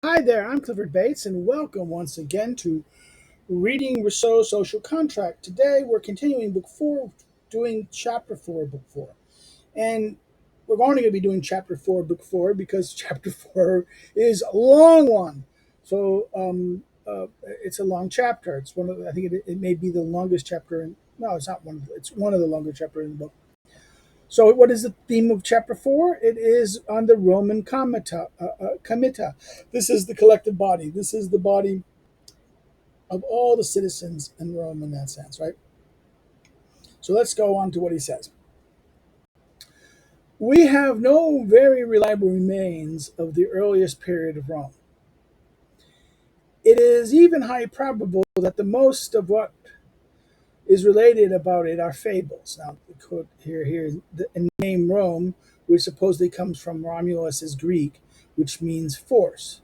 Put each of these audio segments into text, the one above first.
Hi there, I'm Clifford Bates, and welcome once again to Reading Rousseau's Social Contract. Today we're continuing Book 4, doing Chapter 4, Book 4. And we're only going to be doing Chapter 4, Book 4, because Chapter 4 is a long one. It's a long chapter. It's one of I think it may be the longest chapter no, it's not one. It's one of the longer chapters in the book. So, what is the theme of chapter 4? It is on the Roman comitia. This is the collective body. This is the body of all the citizens in Rome in that sense, right? So, let's go on to what he says. We have no very reliable remains of the earliest period of Rome. It is even highly probable that the most of what is related about it are fables. Now, the quote here the name Rome, which supposedly comes from Romulus's Greek, which means force,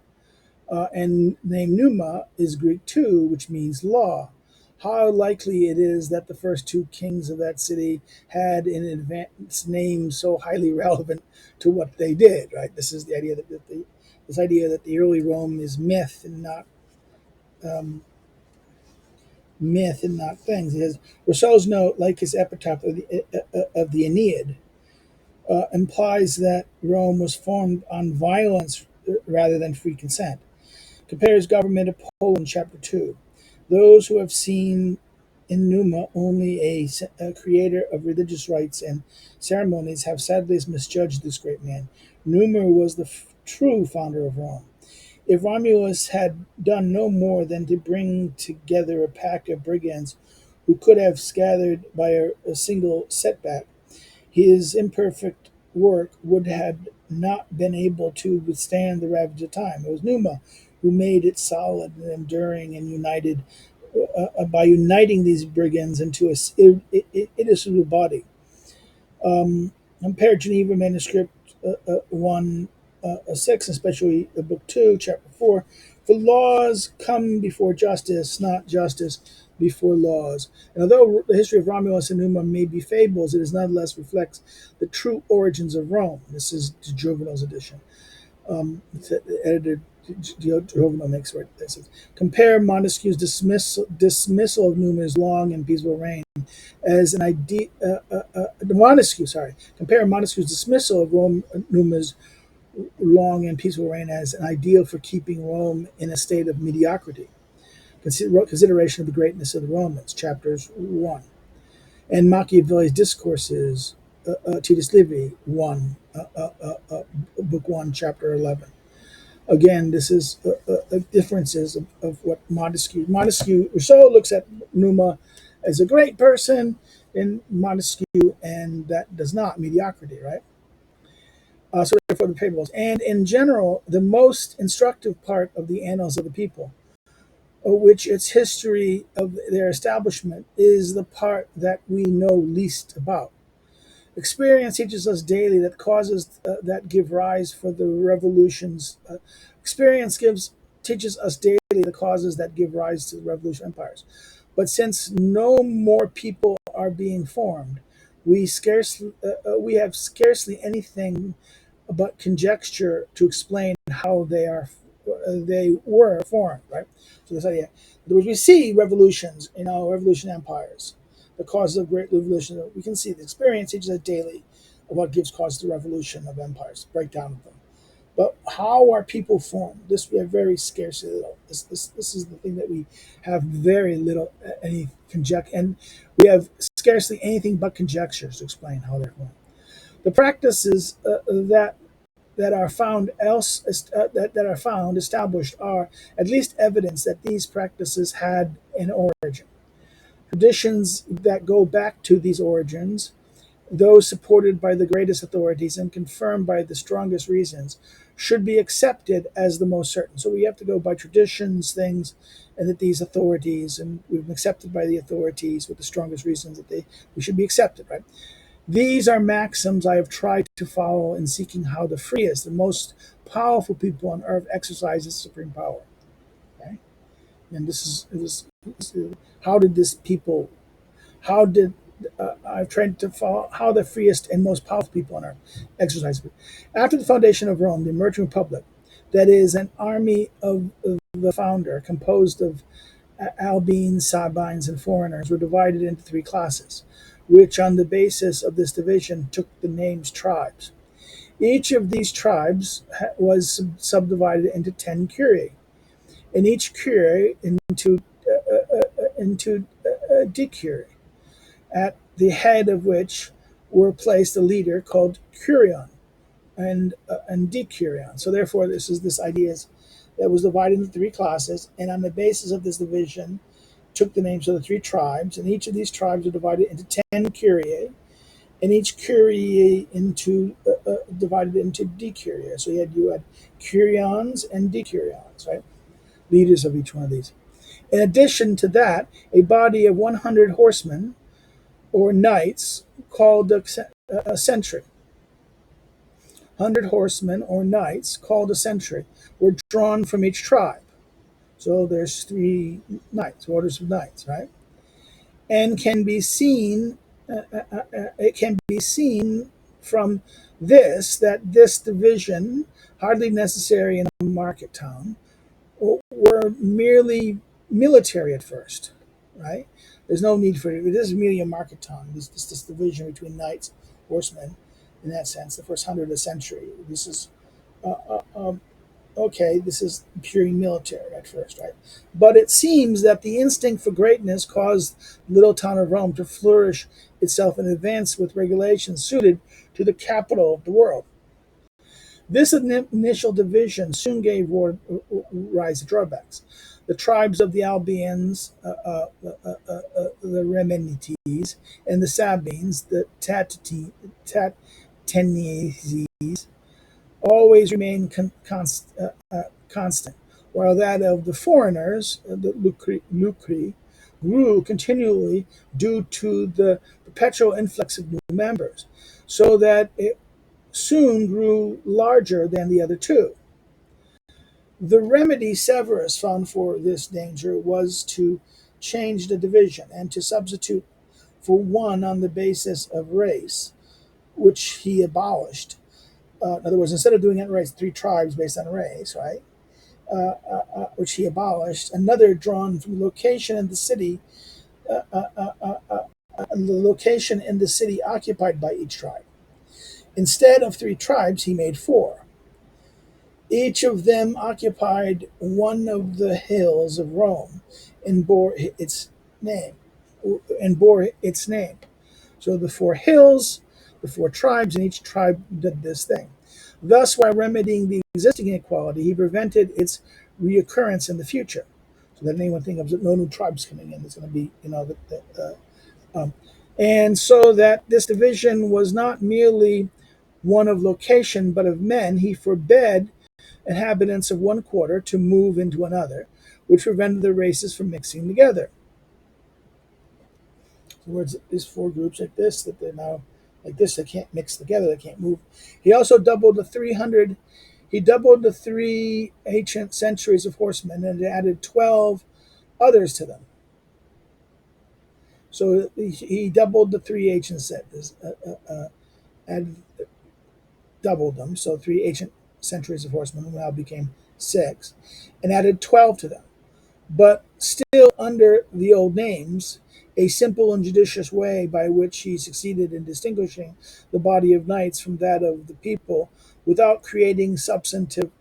and name Numa is Greek too, which means law. How likely it is that the first two kings of that city had an advanced name so highly relevant to what they did, right? This is the idea this idea that the early Rome is um, myth and not things. He says Rousseau's note, like his epitaph of the Aeneid, implies that Rome was formed on violence rather than free consent. Compares government of Poland, chapter 2. Those who have seen in Numa only a creator of religious rites and ceremonies have sadly misjudged this great man. Numa was the true founder of Rome. If Romulus had done no more than to bring together a pack of brigands who could have scattered by a single setback, his imperfect work would have not been able to withstand the ravage of time. It was Numa who made it solid and enduring and united by uniting these brigands into a indissoluble body. Compare Geneva manuscript 1 6, especially book 2, chapter 4. For laws come before justice, not justice before laws. And although the history of Romulus and Numa may be fables, it is nonetheless reflects the true origins of Rome. This is Juvenal's edition. Editor Juvenal makes right. This is compare Montesquieu's dismissal of Numa's long and peaceful reign as an idea. Montesquieu, sorry, compare Montesquieu's dismissal of Numa's long and peaceful reign as an ideal for keeping Rome in a state of mediocrity. Consideration of the greatness of the Romans, chapters 1. And Machiavelli's discourses, Titus Livy 1, book 1, chapter 11. Again, this is differences of what Rousseau looks at Numa as a great person, and Montesquieu, and that does not, mediocrity, right? So therefore the fables. And in general, the most instructive part of the annals of the people, which its history of their establishment is the part that we know least about. Experience teaches us daily that causes that give rise for the revolutions. Experience teaches us daily the causes that give rise to the revolution empires. But since no more people are being formed, we have scarcely anything but conjecture to explain how they were formed, right? So this idea, we see revolutions, revolution empires, the causes of great revolution. We can see the experience teaches us daily of what gives cause to revolution of empires, breakdown of them. But how are people formed? This we have very scarcely little. This is the thing that we have very little any conjecture, and we have scarcely anything but conjectures to explain how they're formed. The practices that are found that are found established are at least evidence that these practices had an origin. Traditions that go back to these origins, those supported by the greatest authorities and confirmed by the strongest reasons, should be accepted as the most certain. So we have to go by traditions, things, and that these authorities, and we've been accepted by the authorities with the strongest reasons that we should be accepted, right? These are maxims I have tried to follow in seeking how the freest and most powerful people on earth exercise supreme power. Okay? And how did this people, how did I've tried to follow how the freest and most powerful people on earth exercise it. After the foundation of Rome, the emerging republic, that is, an army of the founder, composed of Albines, Sabines, and foreigners, were divided into three classes, which, on the basis of this division, took the names tribes. Each of these tribes was subdivided into 10 curiae, and each curiae into decuriae, at the head of which were placed a leader called curion and decurion. So therefore, this idea is that was divided into three classes, and on the basis of this division, took the names of the three tribes, and each of these tribes are divided into 10 curiae, and each curiae into divided into decuriae. So you had curions and decurions, right? Leaders of each one of these. In addition to that, a body of 100 horsemen or knights called a century. 100 horsemen or knights called a century were drawn from each tribe. So there's three knights, orders of knights, right? And can be seen. It can be seen from this that this division, hardly necessary in a market town, were merely military at first, right? There's no need for it. It is merely a market town. This division between knights, horsemen, in that sense, the first 100 of the century. This is okay. This is purely military at first, right? But it seems that the instinct for greatness caused the little town of Rome to flourish itself in advance with regulations suited to the capital of the world. This initial division soon gave rise to drawbacks. The tribes of the Albians, the Remenites, and the Sabines, the Tatenese, always remained constant, while that of the foreigners, the Lucri, grew continually due to the perpetual influx of new members, so that it soon grew larger than the other two. The remedy Severus found for this danger was to change the division and to substitute for one on the basis of race, which he abolished. In other words, instead of doing it in race, three tribes based on race, right? Which he abolished. Another drawn from the location in the city, occupied by each tribe. Instead of three tribes, he made four. Each of them occupied one of the hills of Rome and bore its name. So the four hills, the four tribes, and each tribe did this thing. Thus, while remedying the existing inequality, he prevented its reoccurrence in the future. So that anyone think of no new tribes coming in, there's going to be, and so that this division was not merely one of location, but of men, he forbade inhabitants of one quarter to move into another, which prevented the races from mixing together. In other words, these four groups like this, that they're now like this, they can't mix together, they can't move. He also doubled the 300. He doubled the three ancient centuries of horsemen and added 12 others to them. So he doubled the three ancient centuries, and doubled them. So three ancient centuries of horsemen now became 6, and added 12 to them. But still under the old names, a simple and judicious way by which he succeeded in distinguishing the body of knights from that of the people without creating substantive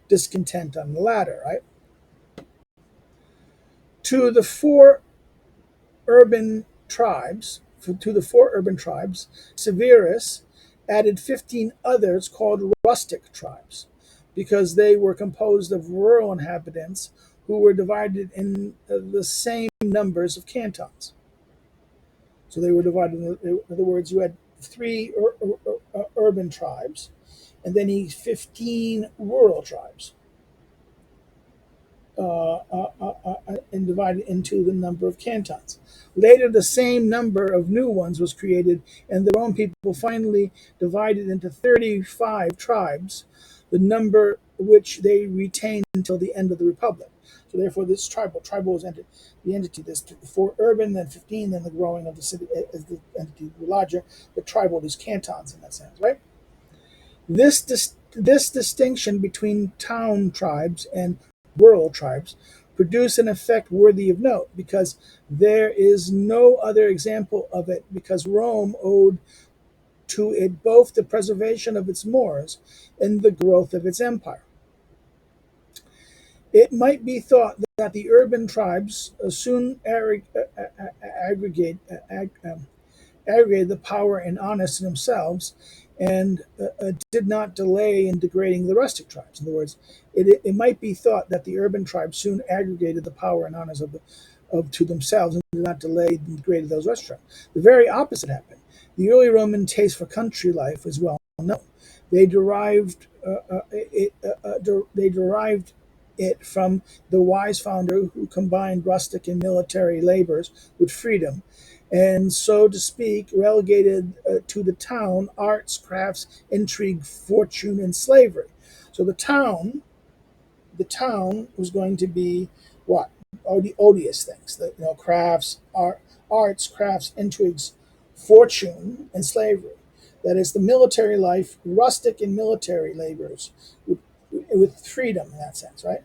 discontent on the latter, right? To the four urban tribes, Severus added 15 others called rustic tribes, because they were composed of rural inhabitants who were divided in the same numbers of cantons. So they were divided, in other words, you had three urban tribes, and then 15 rural tribes, and divided into the number of cantons. Later, the same number of new ones was created, and the Roman people finally divided into 35 tribes, the number which they retained until the end of the Republic. So therefore, this tribal was the entity. This 4 urban, then 15, then the growing of the city as the entity grew larger. The tribal is cantons in that sense, right? This This distinction between town tribes and rural tribes produced an effect worthy of note because there is no other example of it because Rome owed to it both the preservation of its mores and the growth of its empire. It might be thought that the urban tribes soon aggregate, aggregated the power and honest in themselves and did not delay in degrading the rustic tribes. In other words, it might be thought that the urban tribes soon aggregated the power and honors of to themselves and did not delay in degrading those rustic tribes. The very opposite happened. The early Roman taste for country life is well known. They derived they derived it from the wise founder who combined rustic and military labors with freedom, and so to speak, relegated to the town arts, crafts, intrigue, fortune, and slavery. So the town was going to be what? Oh, the odious things, the crafts, arts, crafts, intrigues, fortune, and slavery. That is the military life, rustic and military labors with freedom in that sense, right?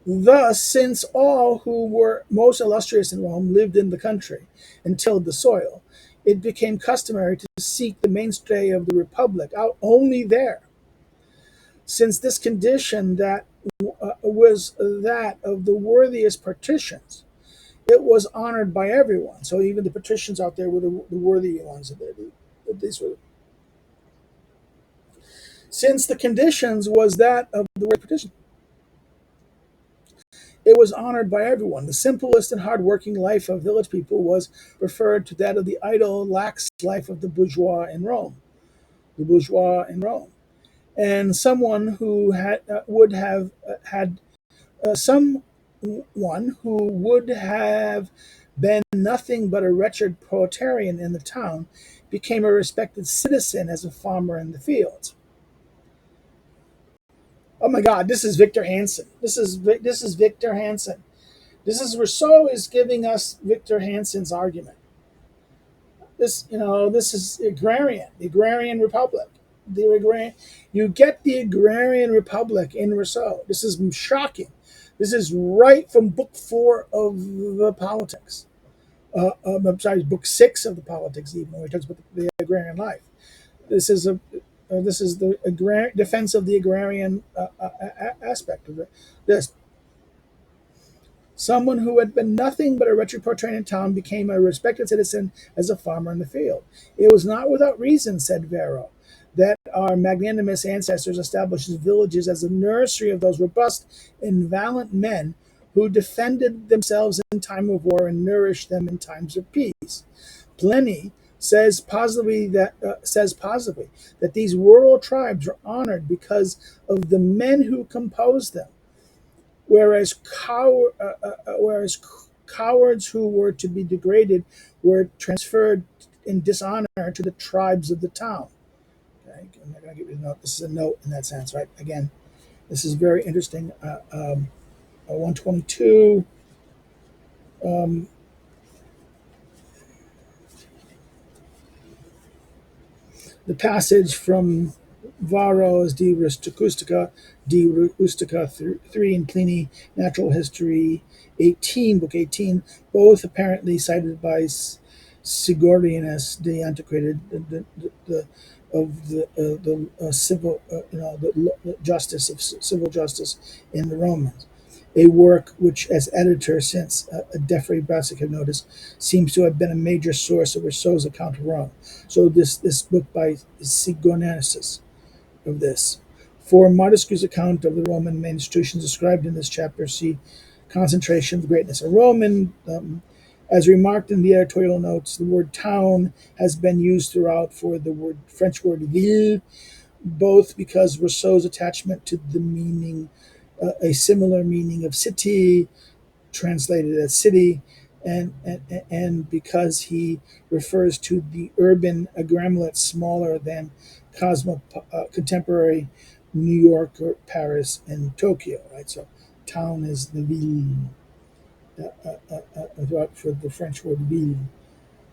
Thus, since all who were most illustrious in Rome lived in the country and tilled the soil, it became customary to seek the mainstay of the republic out only there. Since this condition that was that of the worthiest patricians, it was honored by everyone. So even the patricians out there were the worthy ones. These were, since the conditions was that of the worthy patricians, it was honored by everyone. The simplest and hard-working life of village people was preferred to that of the idle, lax life of the bourgeois in Rome. The bourgeois in Rome, and someone who would have had someone who would have been nothing but a wretched proletarian in the town became a respected citizen as a farmer in the fields. Oh my God! This is Victor Hansen. This is Victor Hansen. This is Rousseau is giving us Victor Hansen's argument. This is the agrarian republic. The agrarian, you get the agrarian republic in Rousseau. This is shocking. This is right from book 4 of the politics. I'm sorry, book 6 of the politics, even when he talks about the agrarian life. This is the defense of the agrarian aspect of it. This Someone who had been nothing but a wretched portrayal in town became a respected citizen as a farmer in the field. It was not without reason, said Varro, that our magnanimous ancestors established villages as a nursery of those robust and valiant men who defended themselves in time of war and nourished them in times of peace. Pliny says positively that these rural tribes are honored because of the men who composed them, whereas cowards who were to be degraded were transferred in dishonor to the tribes of the town. Okay? I'm not going to give you a note. This is a note in that sense, right? Again, this is very interesting. 122. Um, the passage from Varro's De Rustica 3 and Pliny, Natural History 18, Book 18, both apparently cited by Sigorianus, the antiquated, the of the civil, the justice of civil justice in the Romans, a work which, as editor, since Geoffrey Bassick have noticed, seems to have been a major source of Rousseau's account of Rome. So this book by Sigorianus of this. For Montesquieu's account of the Roman main institutions described in this chapter, see concentration of the greatness of Rome. And as remarked in the editorial notes, the word town has been used throughout for the French word ville, both because Rousseau's attachment to the meaning, a similar meaning of city, translated as city, and because he refers to the urban agglomerate smaller than contemporary New York or Paris and Tokyo, right? So town is the ville, for the French word ville.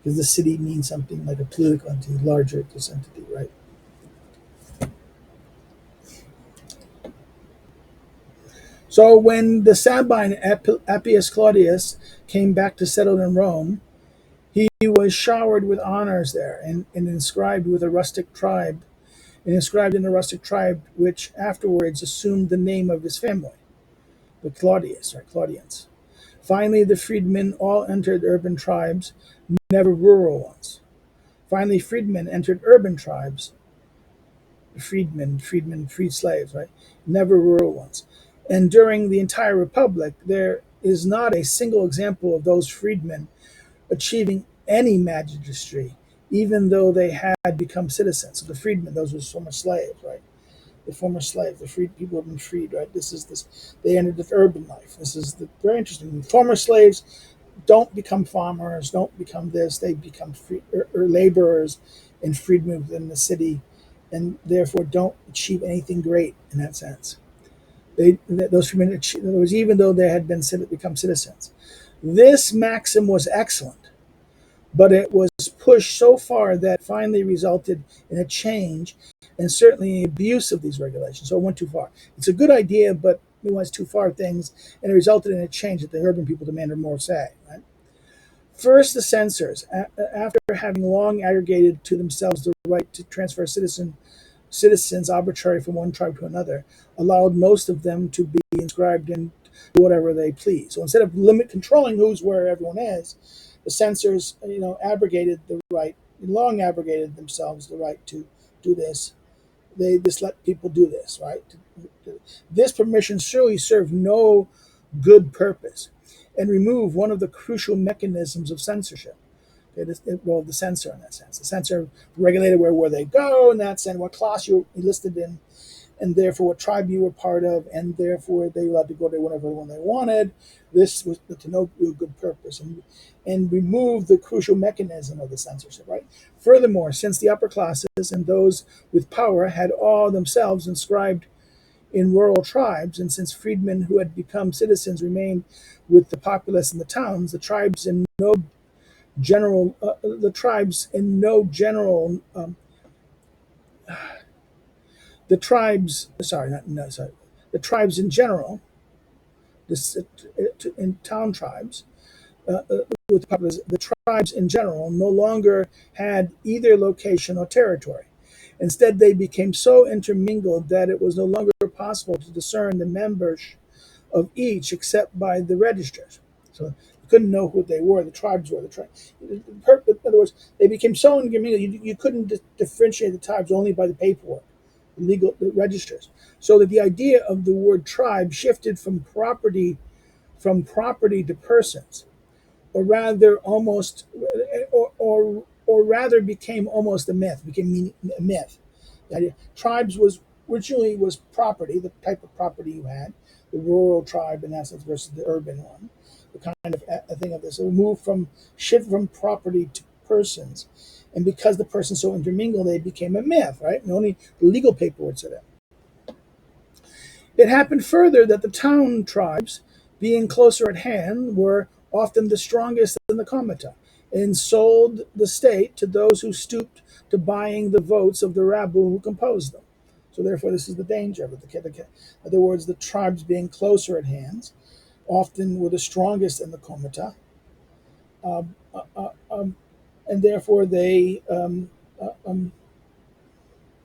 because the city means something like a political entity larger than this entity, right? So when the Sabine Appius Claudius came back to settle in Rome, he was showered with honors there and inscribed with a rustic tribe, and inscribed in a rustic tribe which afterwards assumed the name of his family, the Claudius or Claudians. Finally, the freedmen all entered urban tribes, never rural ones. Finally, freedmen entered urban tribes, freed slaves, right? Never rural ones. And during the entire republic, there is not a single example of those freedmen achieving any magistracy, even though they had become citizens. So the freedmen, those were former slaves, right? The former slaves, the freed people have been freed, right? This is this. They entered the urban life. This is very interesting. Former slaves don't become farmers, don't become this. They become free or laborers and freedmen within the city, and therefore don't achieve anything great in that sense. Those freedmen, in other words, even though they had become citizens. This maxim was excellent, but it was pushed so far that finally resulted in a change and certainly abuse of these regulations. So it went too far. It's a good idea, but it went too far things, and it resulted in a change that the urban people demanded more say. Right? First, the censors, after having long aggregated to themselves the right to transfer citizens arbitrarily from one tribe to another, allowed most of them to be inscribed in whatever they please. So instead of controlling who's where everyone is, the censors, abrogated the right, long abrogated themselves the right to do this. They just let people do this, right? This permission surely served no good purpose and removed one of the crucial mechanisms of censorship. Well, the censor in that sense. The censor regulated where they go in that sense, what class you enlisted in, and therefore what tribe you were part of, and therefore they allowed to go there whenever when they wanted. This was to no good purpose, and remove the crucial mechanism of the censorship. Right. Furthermore, since the upper classes and those with power had all themselves inscribed in rural tribes, and since freedmen who had become citizens remained with the populace in the towns, the tribes in no general the tribes sorry not no sorry the tribes in general this in town tribes with the populace, the tribes in general no longer had either location or territory. Instead, they became so intermingled that it was no longer possible to discern the members of each except by the registers. So you couldn't know who they were. The tribes were the tribes. In other words, they became so intermingled you couldn't differentiate the tribes only by the paperwork, the registers. So that the idea of the word tribe shifted from property to persons, or rather almost, or rather became almost a myth. Became a myth. The idea, tribes was originally was property, the type of property you had, the rural tribe in essence versus the urban one, the kind of a thing of this. So moved from shift from property to persons, and because the persons so intermingled, they became a myth, right? And only the legal paperwork said it. It happened further that the town tribes, being closer at hand, were often the strongest in the comita, and sold the state to those who stooped to buying the votes of the rabble who composed them. So therefore, this is the danger of it. In other words, the tribes being closer at hand often were the strongest in the comita, uh, uh, uh, um, and therefore they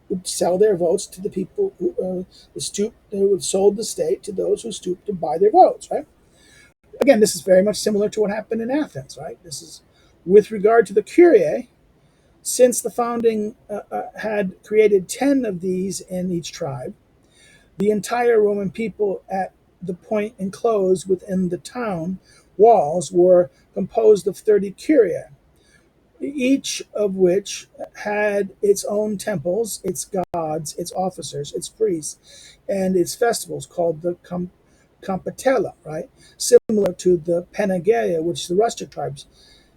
would sell their votes to the people they would sold the state to those who stooped to buy their votes, right? Again, this is very much similar to what happened in Athens, right? This is with regard to the Curia, since the founding had created 10 of these in each tribe, the entire Roman people at the point enclosed within the town walls were composed of 30 Curia, each of which had its own temples, its gods, its officers, its priests, and its festivals called the Compitella, right? Similar to the Panagaea, which the rustic tribes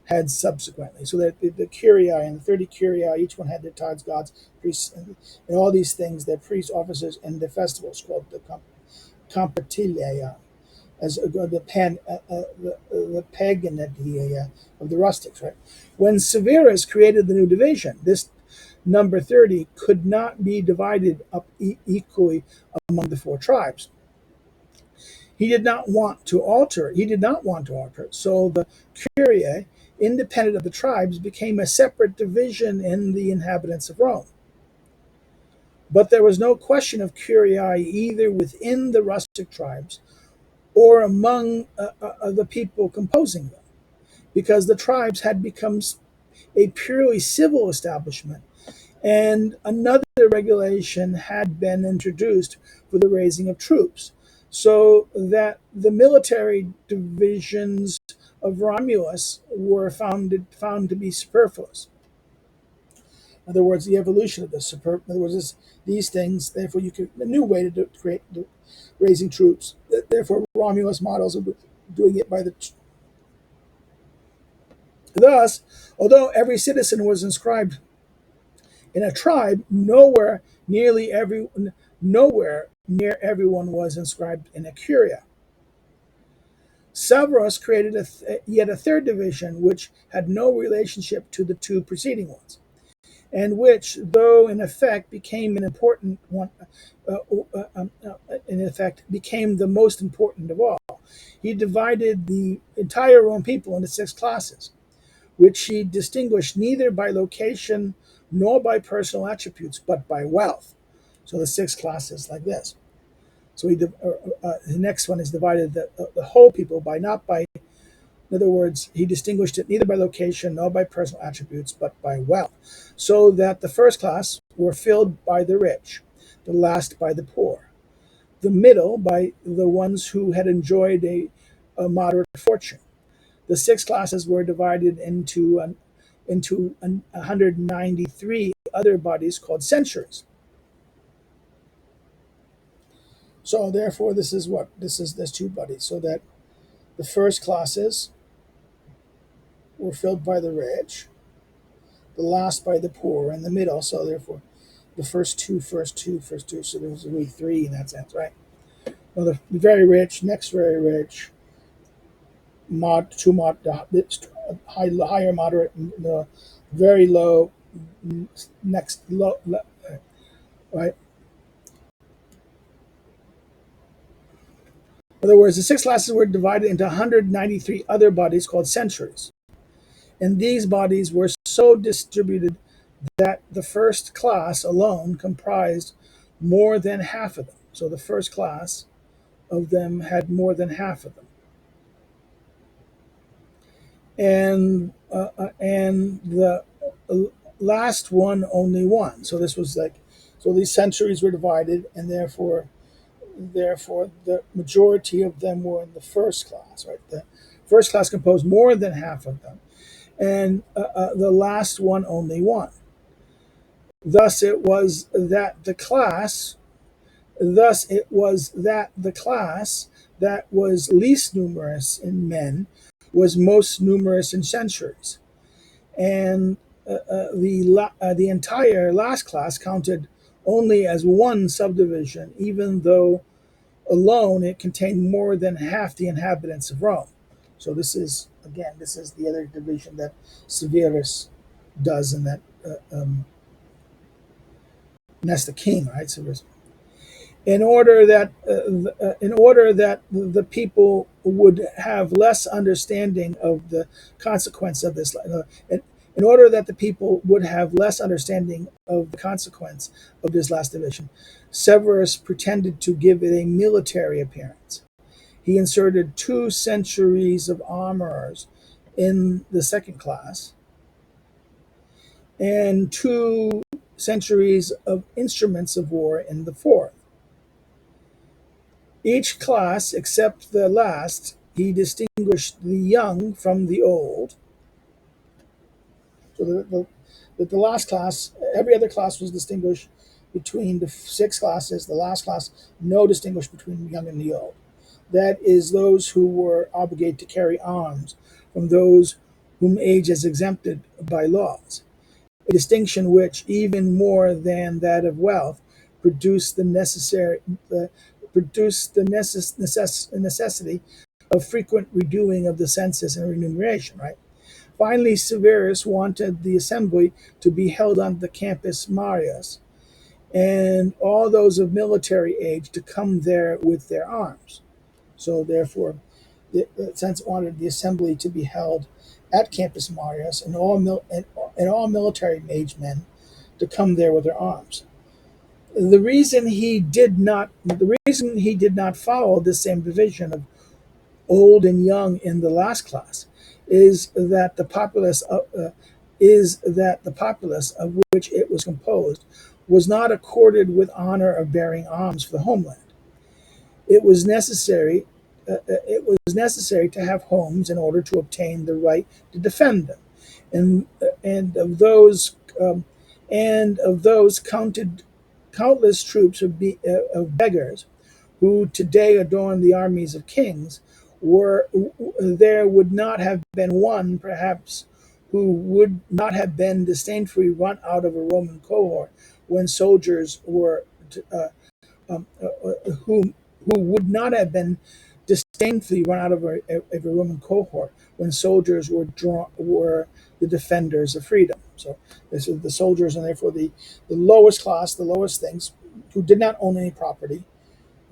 had subsequently. So that the Curia and the 30 Curia, each one had their gods, priests, and all these things, their priests, officers, and their festivals called the Compitella. as the paganity of the rustics, right? When Severus created the new division, this number 30 could not be divided up equally among the four tribes. He did not want to alter it. He did not want to alter it. So the curiae, independent of the tribes, became a separate division in the inhabitants of Rome. But there was no question of curiae either within the rustic tribes or among the people composing them, because the tribes had become a purely civil establishment, and another regulation had been introduced for the raising of troops, so that the military divisions of Romulus were found to be superfluous. In other words, the evolution of this. In other words, these things. Therefore, you could a new way to create raising troops. Therefore, Romulus models of doing it by the. Thus, although every citizen was inscribed in a tribe, nowhere near everyone was inscribed in a curia. Severus created yet a third division, which had no relationship to the two preceding ones, and which, though in effect became an important one, became the most important of all. He divided the entire Roman people into 6 classes, which he distinguished neither by location nor by personal attributes, but by wealth. So the 6 classes like this. So the next one is divided the whole people by not by. In other words, he distinguished it neither by location nor by personal attributes, but by wealth, so that the first class were filled by the rich, the last by the poor, the middle by the ones who had enjoyed a moderate fortune. The 6 classes were divided into 193 other bodies called centuries. So therefore, there's 2 bodies, so that the first classes were filled by the rich, the last by the poor, and the middle. So therefore, the first two. So there was really 3 in that sense, right? Well, the very rich, next very rich, higher moderate, the very low, next low, right? In other words, the 6 classes were divided into 193 other bodies called centuries. And these bodies were so distributed that the first class alone comprised more than half of them. So the first class of them had more than half of them. And the last one only one. So this was so these centuries were divided, and therefore the majority of them were in the first class, right? The first class composed more than half of them, and the last one only one. Thus it was that the class that was least numerous in men was most numerous in centuries, and the entire last class counted only as one subdivision, even though alone it contained more than half the inhabitants of Rome. So this is the other division that Severus does, and that's the king, right? Severus. In order that the people would have less understanding of the consequence of this, in order that the people would have less understanding of the consequence of this last division, Severus pretended to give it a military appearance. He inserted 2 centuries of armorers in the second class, and 2 centuries of instruments of war in the fourth. Each class, except the last, he distinguished the young from the old. So the last class, every other class was distinguished between the 6 classes. The last class, no distinguish between the young and the old. That is, those who were obligated to carry arms from those whom age is exempted by laws. A distinction which, even more than that of wealth, produced the produced the necessity of frequent redoing of the census and remuneration, right? Finally, Severus wanted the assembly to be held on the Campus Marius, and all those of military age to come there with their arms. So, therefore, the Senate wanted the assembly to be held at Campus Marius, and all military age men to come there with their arms. The reason he did not follow the same division of old and young in the last class is that the populace of which it was composed was not accorded with honor of bearing arms for the homeland. It was necessary. It was necessary to have homes in order to obtain the right to defend them, and of those counted countless troops of beggars who today adorn the armies of kings, were there would not have been one, perhaps, who would not have been disdainfully run out of a Roman cohort when soldiers were um, uh, who would not have been disdainfully run out of a Roman cohort when soldiers were the defenders of freedom. So this is the soldiers, and therefore the lowest class, the lowest things, who did not own any property,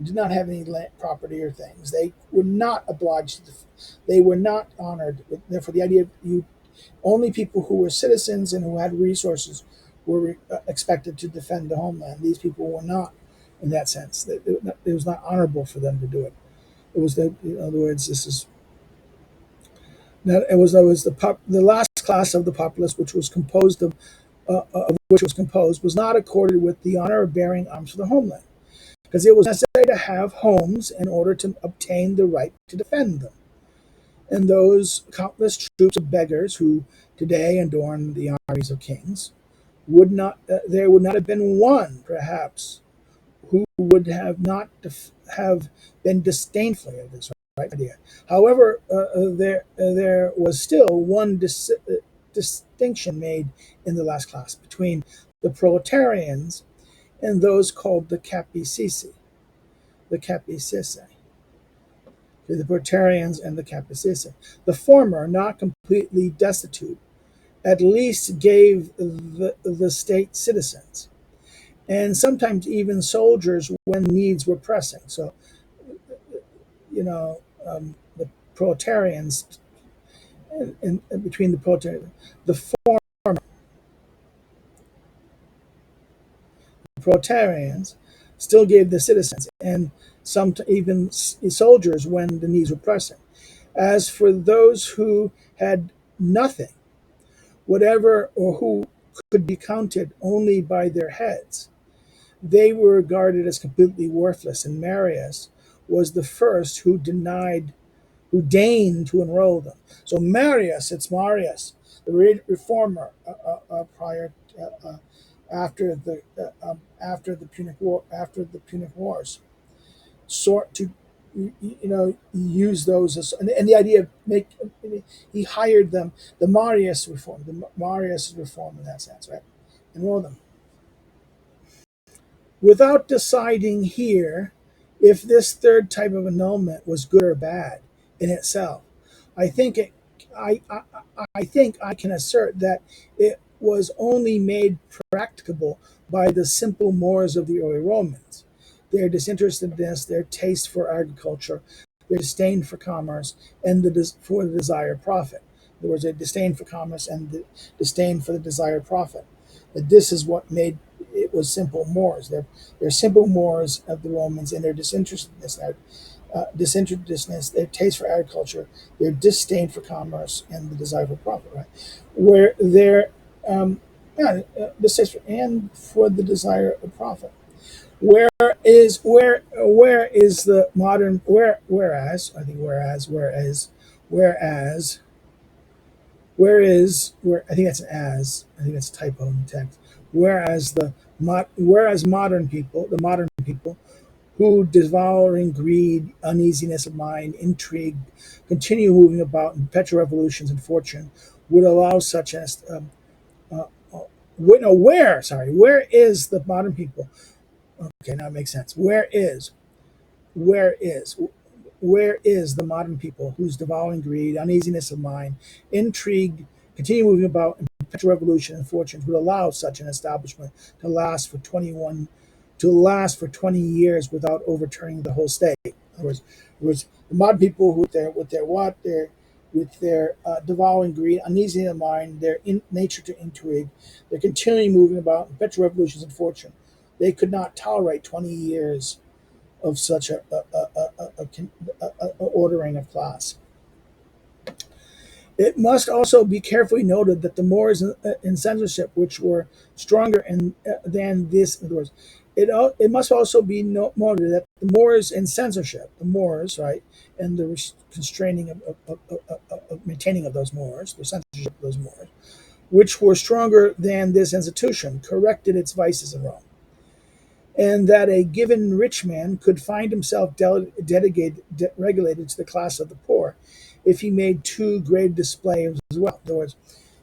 did not have any property or things. They were not obliged to, they were not honored. Therefore, the idea of you only people who were citizens and who had resources were expected to defend the homeland. These people were not, in that sense. It was not honorable for them to do it. It was in other words, this is that it was the last class of the populace, which was composed, was not accorded with the honor of bearing arms for the homeland, because it was necessary to have homes in order to obtain the right to defend them. And those countless troops of beggars who today adorn the armies of kings there would not have been one, perhaps, who would have not have been disdainful of this right idea. However, there was still one distinction made in the last class between the proletarians and those called the Capicici, the Capicici, the proletarians and the Capicici. The former, not completely destitute, at least gave the state citizens, and sometimes even soldiers when needs were pressing. So, the proletarians, and between the proletarians, the former proletarians still gave the citizens, and some even soldiers when the needs were pressing. As for those who had nothing, whatever, or who could be counted only by their heads, they were regarded as completely worthless, and Marius was the first who deigned to enroll them. So it's Marius, the reformer, prior after the Punic Wars, sort to use those as, and the idea of he hired them, the Marius reform in that sense, right? Enroll them without deciding here if this third type of annulment was good or bad in itself. I think it, I, I think I can assert that it was only made practicable by the simple mores of the early Romans, their disinterestedness, their taste for agriculture, their disdain for commerce, and for the desired profit. There was a disdain for commerce and the disdain for the desired profit. That this is what made it was simple mores. They're simple mores of the Romans, and their disinterestedness, their taste for agriculture, their disdain for commerce, and the desire for profit. Right, where their distaste for and for the desire of profit. Where is the modern whereas I think where I think that's an as I think that's a typo in the text. Whereas the modern people who, devouring greed, uneasiness of mind, intrigue, continue moving about in perpetual revolutions and fortune, would allow such as uh, uh, no, where is the modern people? Okay, now it makes sense. Where is Where is? Where is the modern people whose devouring greed, uneasiness of mind, intrigue, continue moving about in perpetual revolution and fortunes would allow such an establishment to last for 20 years without overturning the whole state? In other words, the modern people who with their devouring greed, uneasiness of mind, their nature to intrigue, they're continually moving about in perpetual revolutions and fortune. They could not tolerate 20 years of such a ordering of class. It must also be carefully noted that the Moors in censorship, which were stronger than this, in other words, it must also be noted that the Moors in censorship, the Moors, right, and the constraining of maintaining of those Moors, the censorship of those Moors, which were stronger than this institution, corrected its vices in Rome, and that a given rich man could find himself regulated to the class of the poor if he made too great a display of his wealth. In other words,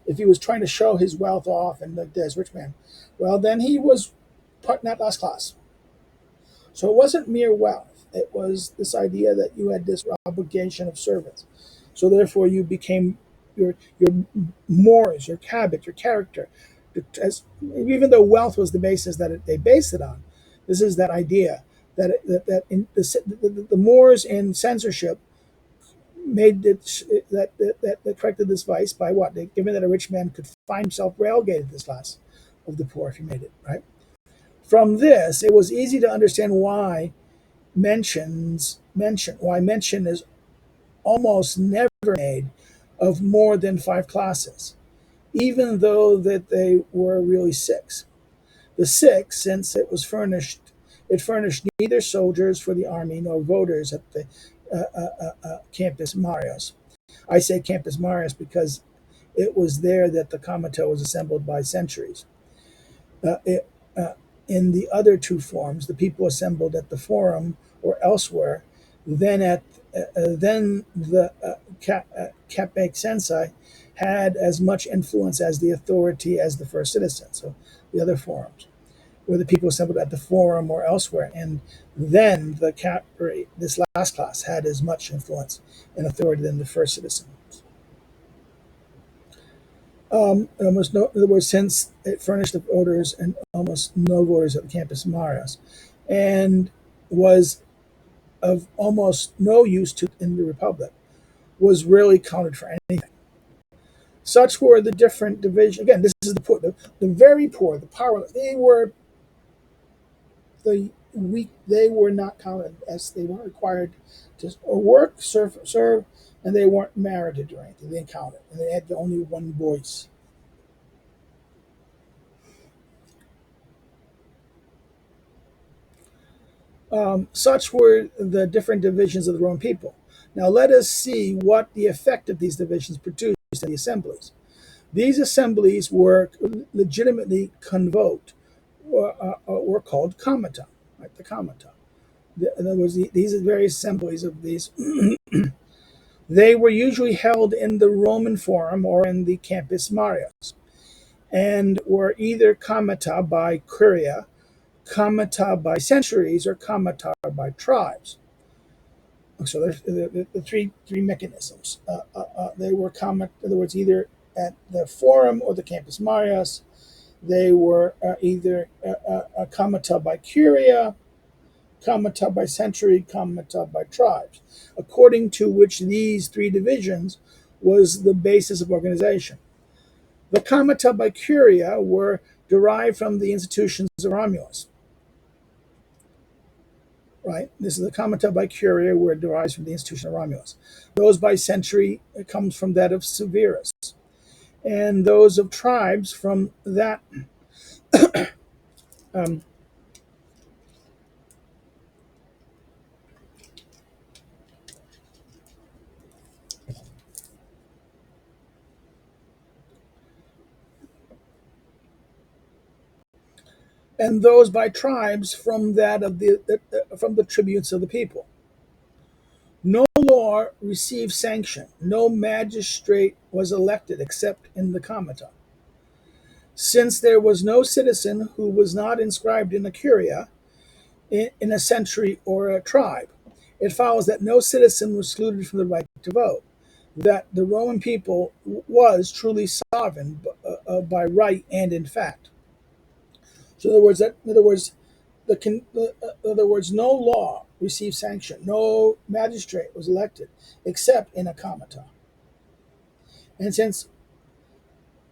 if he was trying to show his wealth off and like this rich man, well, then he was part in that last class. So it wasn't mere wealth. It was this idea that you had this obligation of service. So therefore, you became your mores, your habit, your character. As, even though wealth was the basis that they based it on, this is that idea that in the Moors in censorship made it that corrected this vice by what? Given that a rich man could find himself relegated to this class of the poor if he made it, right? From this, it was easy to understand why mention is almost never made of more than five classes, even though that they were really six. The sixth, since it furnished neither soldiers for the army nor voters at the Campus Marius. I say Campus Marius because it was there that the Comitia was assembled by centuries. Uh, it, uh, in the other two forms, the people assembled at the Forum or elsewhere. Then the Capac Sensei had as much influence as the authority as the first citizen. So the other forums, where the people assembled at the Forum or elsewhere, and then this last class had as much influence and authority than the first citizen. Almost no, in other words, since it furnished the voters and almost no voters at the Campus Marius, and was of almost no use to in the Republic, was rarely counted for anything. Such were the different divisions. Again, this is the poor, the very poor, the powerless. The weak. They were not counted as they weren't required to work, serve, and they weren't merited or anything. They didn't count it, and they had only one voice. Such were the different divisions of the Roman people. Now let us see what the effect of these divisions produced in the assemblies. These assemblies were legitimately convoked, were called comita, right? The comita. In other words, these various assemblies of these, they were usually held in the Roman Forum or in the Campus Marius, and were either comita by curia, comita by centuries, or comita by tribes. So there's the three mechanisms. They were common, in other words, either at the Forum or the Campus Marius. They were either comita by curia, comita by century, comita by tribes, according to which these three divisions was the basis of organization. The comita by curia were derived from the institutions of Romulus. Right, this is the comita by curia, where it derives from the institution of Romulus. Those by century, it comes from that of Severus, and those of tribes from that um, and those by tribes from that of from the tributes of the people. No law received sanction. No magistrate was elected except in the comita. Since there was no citizen who was not inscribed in a curia, in a century, or a tribe, It follows that no citizen was excluded from the right to vote, that the Roman people was truly sovereign by right and in fact. So, in other words, in other words, no law received sanction, no magistrate was elected, except in a comita. And since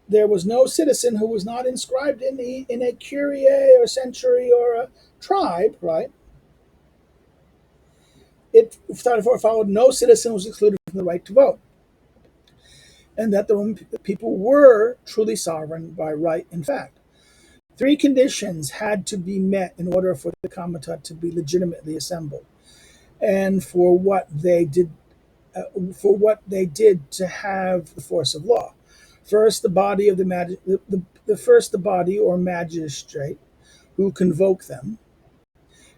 there was no citizen who was not inscribed in a curia or century or a tribe, right? It therefore followed no citizen was excluded from the right to vote, and that the Roman people were truly sovereign by right and fact. Three conditions had to be met in order for the comita to be legitimately assembled, and for what they did to have the force of law. First, the body or magistrate who convoked them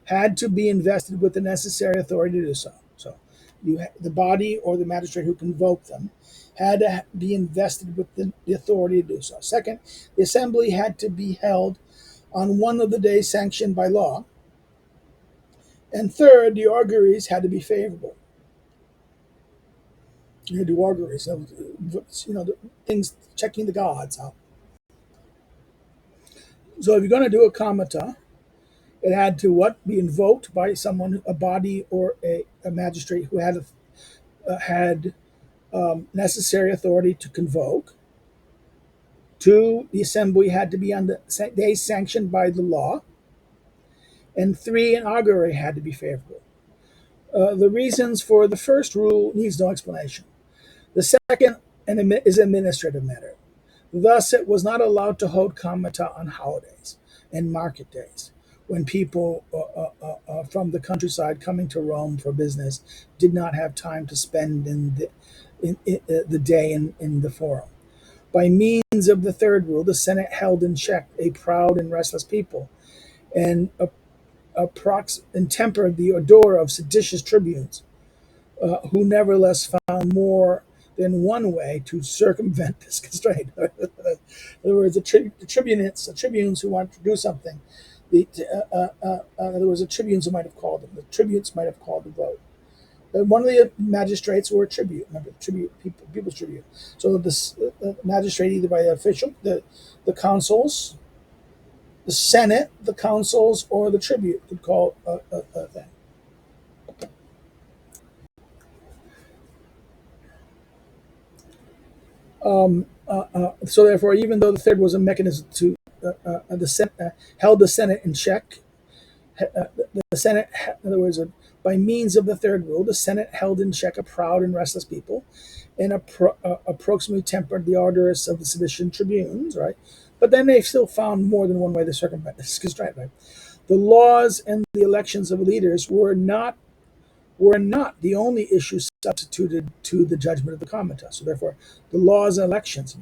had to be invested with the necessary authority to do so. So, the body or the magistrate who convoked them had to be invested with the authority to do so. Second, the assembly had to be held on one of the days sanctioned by law. And third, the auguries had to be favorable. You do auguries, the things checking the gods out. So if you're going to do a comita, it had to what be invoked by someone, a body or a magistrate who had necessary authority to convoke. Two, the assembly had to be on the day sanctioned by the law. And three, an augury had to be favorable. The reasons for the first rule needs no explanation. The second is an administrative matter. Thus, it was not allowed to hold comita on holidays and market days when people from the countryside coming to Rome for business did not have time to spend the day in the forum. By means of the third rule, the Senate held in check a proud and restless people and, and tempered the odor of seditious tribunes who nevertheless found more than one way to circumvent this constraint. In other words, the tribunes who wanted to do something, there was a tribunes who might have called them. The tribunes might have called the vote. One of the magistrates were a tribute. Remember, people's tribute. So the magistrate, either by the official, the consuls, the Senate, the consuls, or the tribute could call a thing. So therefore, even though the third was a mechanism to held the Senate in check, the Senate, in other words, by means of the third rule, the Senate held in check a proud and restless people, and approximately tempered the ardors of the seditious tribunes, right? But then they still found more than one way to circumvent this constraint, right? The laws and the elections of leaders were not the only issue substituted to the judgment of the comita. So therefore, the laws and elections,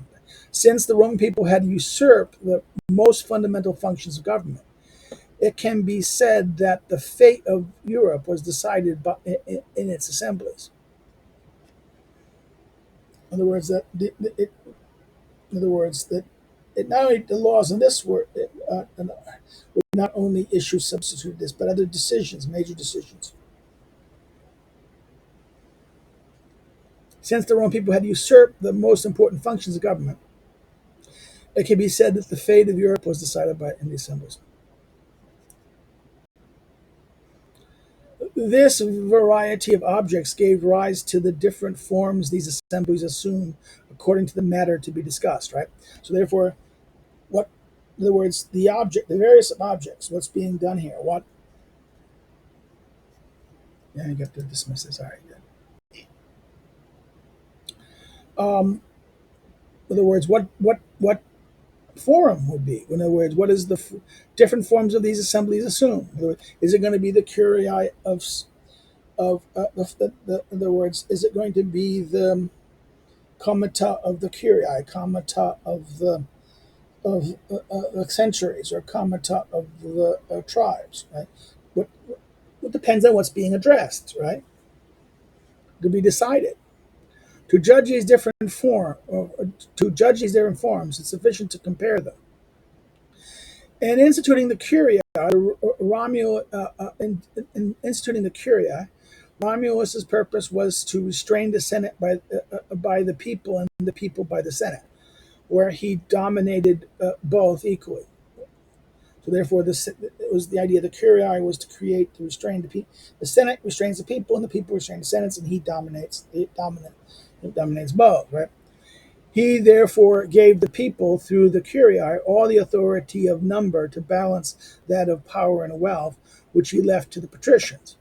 since the Roman people had usurped the most fundamental functions of government, it can be said that the fate of Europe was decided in its assemblies. In other words, that it not only the laws in this were not only issues substituted this, but other decisions, major decisions. Since the Roman people had usurped the most important functions of government, it can be said that the fate of Europe was decided in the assemblies. This variety of objects gave rise to the different forms these assemblies assume according to the matter to be discussed, right? So therefore, in other words, the various objects, what's being done here, yeah, you got to dismiss this, all right, good. In other words, what forum would be? In other words, what is the different forms of these assemblies assume? Is it going to be the curiae in other words, is it going to be the comita of the curiae, comita of the centuries, or comita of the tribes, right? What, it depends on what's being addressed, right? To be decided. To judge these different forms, it's sufficient to compare them. And instituting the curia, instituting the curia Romulus's purpose was to restrain the Senate by the people and the people by the Senate, where he dominated both equally. So therefore, it was the idea. The curiae was to create to restrain the people. The Senate restrains the people, and the people restrain the Senate, and he dominates. It dominates both, right? He therefore gave the people, through the curiae, all the authority of number to balance that of power and wealth, which he left to the patricians.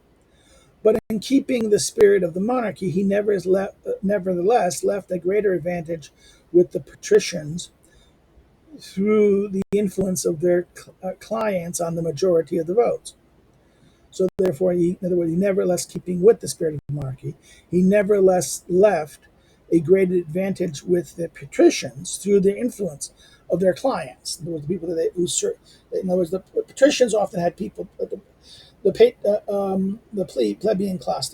But in keeping the spirit of the monarchy, he nevertheless left a greater advantage with the patricians through the influence of their clients on the majority of the votes. So therefore, in other words, he nevertheless, keeping with the spirit of the monarchy, he nevertheless left a great advantage with the patricians through the influence of their clients. In other words, the people that in other words, the patricians often had people, the plebeian class,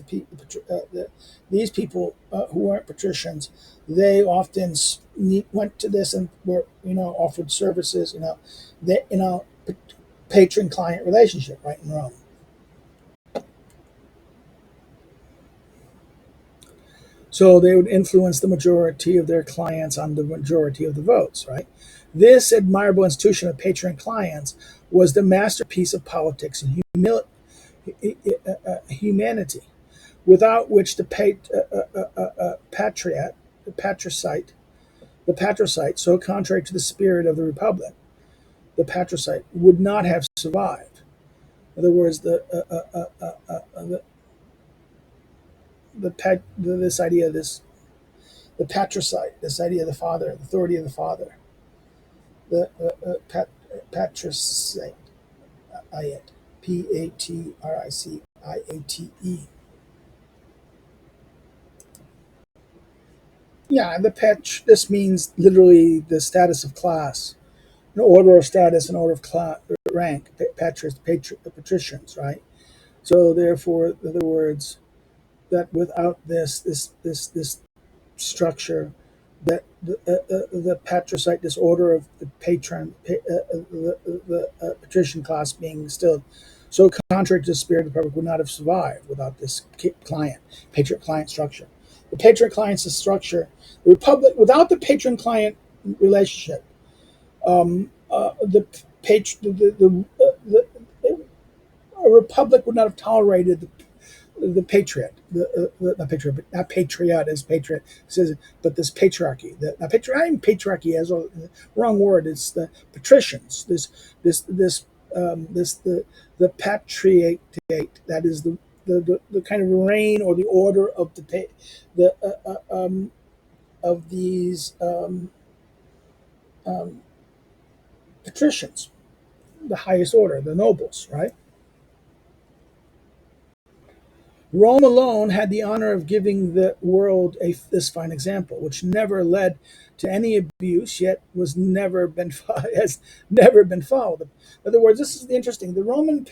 these people who weren't patricians, they often went to this and were, offered services, patron-client relationship, right, in Rome. So they would influence the majority of their clients on the majority of the votes, right? This admirable institution of patron clients was the masterpiece of politics and humanity, without which the patricide, so contrary to the spirit of the republic, the patricide would not have survived. In other words, this idea, the patricide, this idea of the father, the authority of the father, the patricide, Patriciate. Yeah, this means literally the status of class, an order of status, an order of rank, patricians, right? So therefore, in other words, that without this structure, that the patricide, this order of the the patrician class being still so contrary to the spirit of the republic, would not have survived without this patriot client structure. The patriot client structure, the republic, without the patron client relationship, the a republic would not have tolerated the patriot, not patriot, but not patriot as patriot says, but this patriarchy. Patriarchy as a wrong word. It's the patricians. The patriate. That is the kind of reign or the order of the of these patricians, the highest order, the nobles, right? Rome alone had the honor of giving the world this fine example, which never led to any abuse, yet has never been followed. In other words, this is interesting. The Roman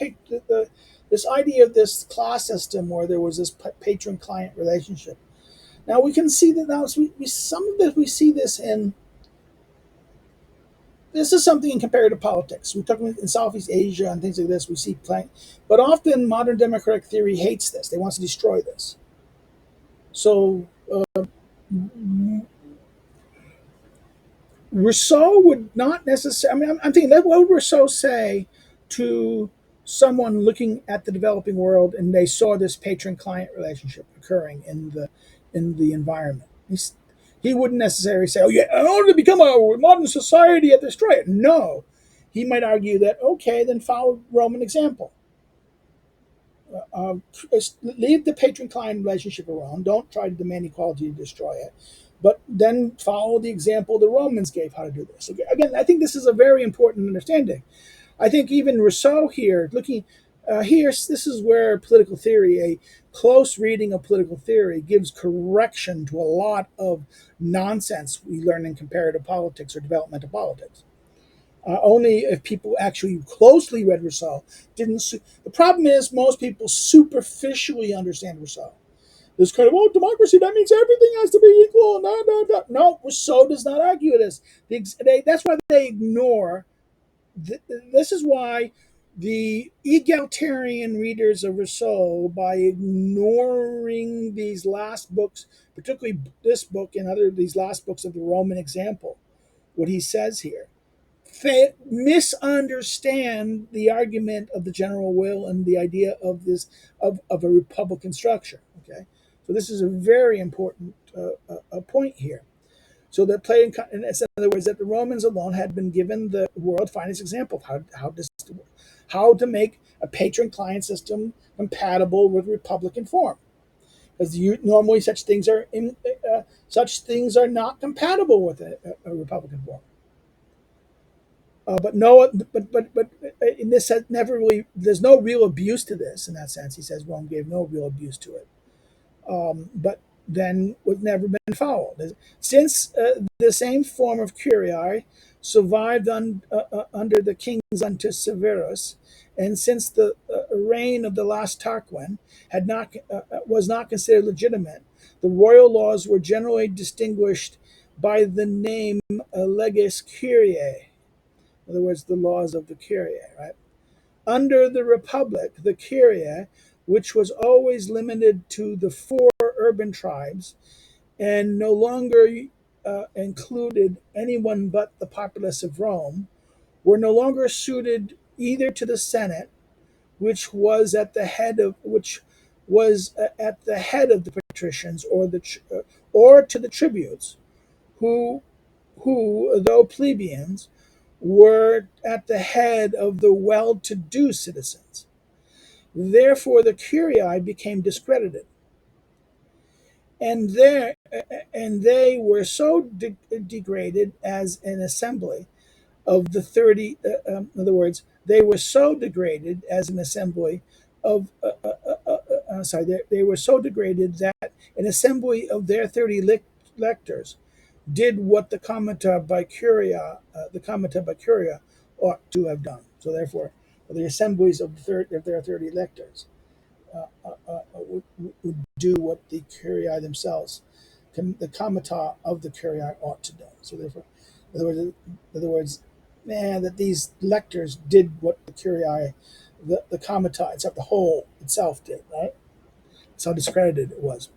this idea of this class system where there was this patron-client relationship. Now we can see that now some of this we see this in. This is something in comparative politics. We're talking in Southeast Asia and things like this. We see playing, but often modern democratic theory hates this. They want to destroy this. So Rousseau would not necessarily. I mean, I'm thinking, what would Rousseau say to someone looking at the developing world and they saw this patron-client relationship occurring in the environment? He wouldn't necessarily say, "Oh, yeah, in order to become a modern society, you have to destroy it." No, he might argue that okay, then follow Roman example. Uh, Leave the patron-client relationship around. Don't try to demand equality to destroy it, but then follow the example the Romans gave how to do this. Again, I think this is a very important understanding. I think even Rousseau here, looking here, this is where political theory, a close reading of political theory, gives correction to a lot of nonsense we learn in comparative politics or developmental politics. Only if people actually closely read Rousseau didn't. The problem is most people superficially understand Rousseau. This kind of, oh, democracy, that means everything has to be equal. No, Rousseau does not argue this. That's why they ignore. This is why The egalitarian readers of Rousseau, by ignoring these last books, particularly this book and other these last books of the Roman example, what he says here, misunderstand the argument of the general will and the idea of this of a republican structure. Okay, so this is a very important point here. So that in other words, that the Romans alone had been given the world finest example of how to make a patron-client system compatible with republican form. Because normally such things are not compatible with a republican form. But no, but in this has never really. There's no real abuse to this in that sense. He says Rome gave no real abuse to it, but then was never been followed. Since the same form of curiae survived under the kings unto Severus, and since the reign of the last Tarquin had not was not considered legitimate, the royal laws were generally distinguished by the name leges curiae. In other words, the laws of the Curia, right? Under the Republic, the Curia, which was always limited to the four urban tribes and no longer included anyone but the populace of Rome, were no longer suited either to the Senate, which was at the head of the patricians, or to the tribunes, who though plebeians, were at the head of the well-to-do citizens. Therefore, the curiae became discredited, and there and they were so degraded as an assembly of the 30. In other words, they were so degraded as an assembly of. Sorry, they were so degraded that an assembly of their 30 lectors did what the comitia by curia ought to have done. So therefore, the assemblies of their 30 lectors would do what the curiae themselves, the comitia of the curiae ought to do. So therefore, in other words, man, that these lectors did what the curiae, the comitia itself, the whole itself did, right? That's how discredited it was,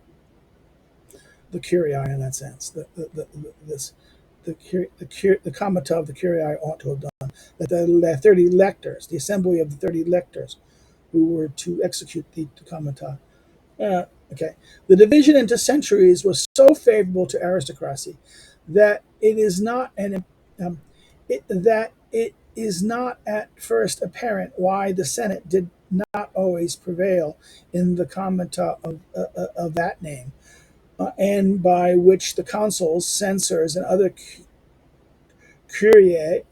the curiae in that sense. The comitia of the curiae ought to have done that. The 30 lectors, the assembly of the 30 lectors, who were to execute the comitia. Okay, the division into centuries was so favorable to aristocracy that it is not it is not at first apparent why the Senate did not always prevail in the comitia of that name, and by which the consuls, censors, and other curiae,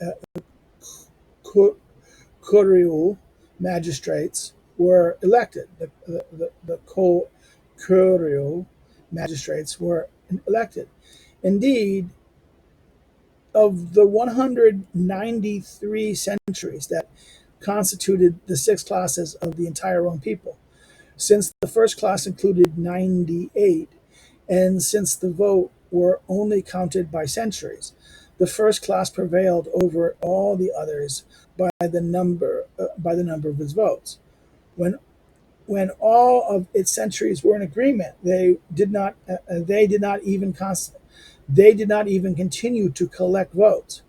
curial magistrates were elected. The curial magistrates were elected. Indeed, of the 193 centuries that constituted the six classes of the entire Roman people, since the first class included 98, and since the vote were only counted by centuries, the first class prevailed over all the others by the number of its votes. When when all of its centuries were in agreement, they did not even continue to collect votes.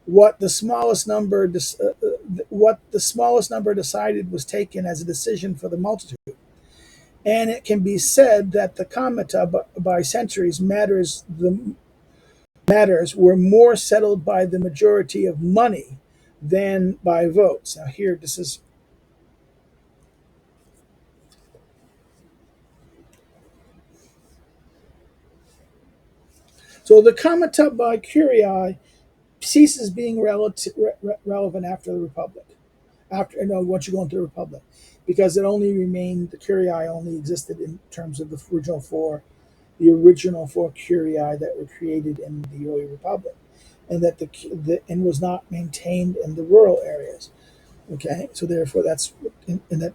What the smallest number decided was taken as a decision for the multitude. And it can be said that the comitia by centuries matters were more settled by the majority of money than by votes. Now here, this is so the comitia by curiae ceases being relevant after the Republic. Once you go into the Republic, because it only remained the curiae only existed in terms of the original four curiae that were created in the early Republic, and that and was not maintained in the rural areas. Okay, so therefore that's in that.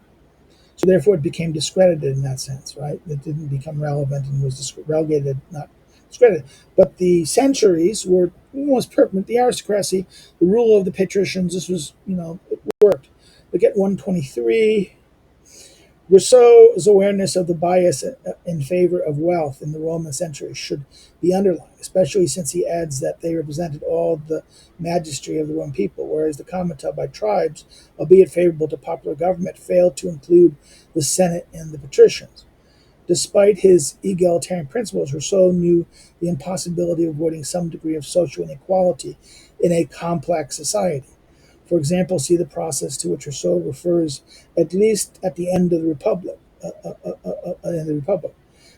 So therefore, it became discredited in that sense, right? It didn't become relevant and was relegated, not discredited. But the centuries were almost permanent. The aristocracy, the rule of the patricians, this was, it worked. Look at 123. Rousseau's awareness of the bias in favor of wealth in the Roman century should be underlined, especially since he adds that they represented all the magistracy of the Roman people, whereas the Comitia by tribes, albeit favorable to popular government, failed to include the Senate and the patricians. Despite his egalitarian principles, Rousseau knew the impossibility of avoiding some degree of social inequality in a complex society. For example, see the process to which Rousseau refers, at least at the end of the Republic.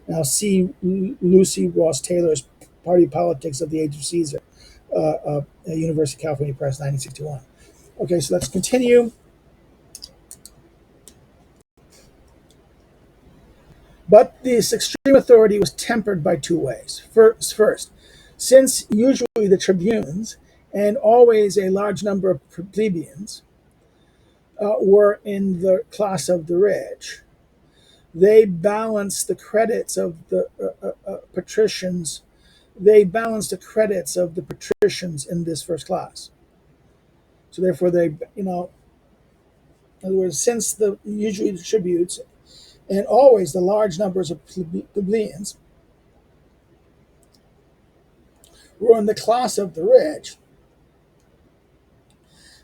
Now, see Lucy Ross Taylor's Party Politics of the Age of Caesar, University of California Press, 1961. Okay, so let's continue. But this extreme authority was tempered by two ways. First, since usually the tribunes and always a large number of plebeians were in the class of the rich, they balanced the credits of the patricians. They balanced the credits of the patricians in this first class. So therefore, in other words, since the usually the tributes and always the large numbers of plebeians were in the class of the rich,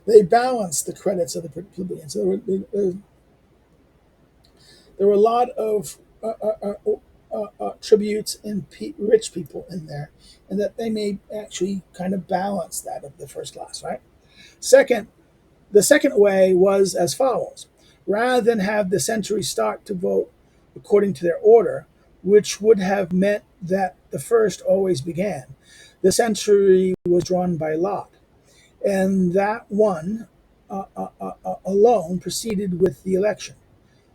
they balanced the credits of the plebeians. So there were a lot of tributes and rich people in there, and that they may actually kind of balance that of the first class, right? Second, the second way was as follows. Rather than have the century start to vote according to their order, which would have meant that the first always began, the century was drawn by lot, and that one alone proceeded with the election.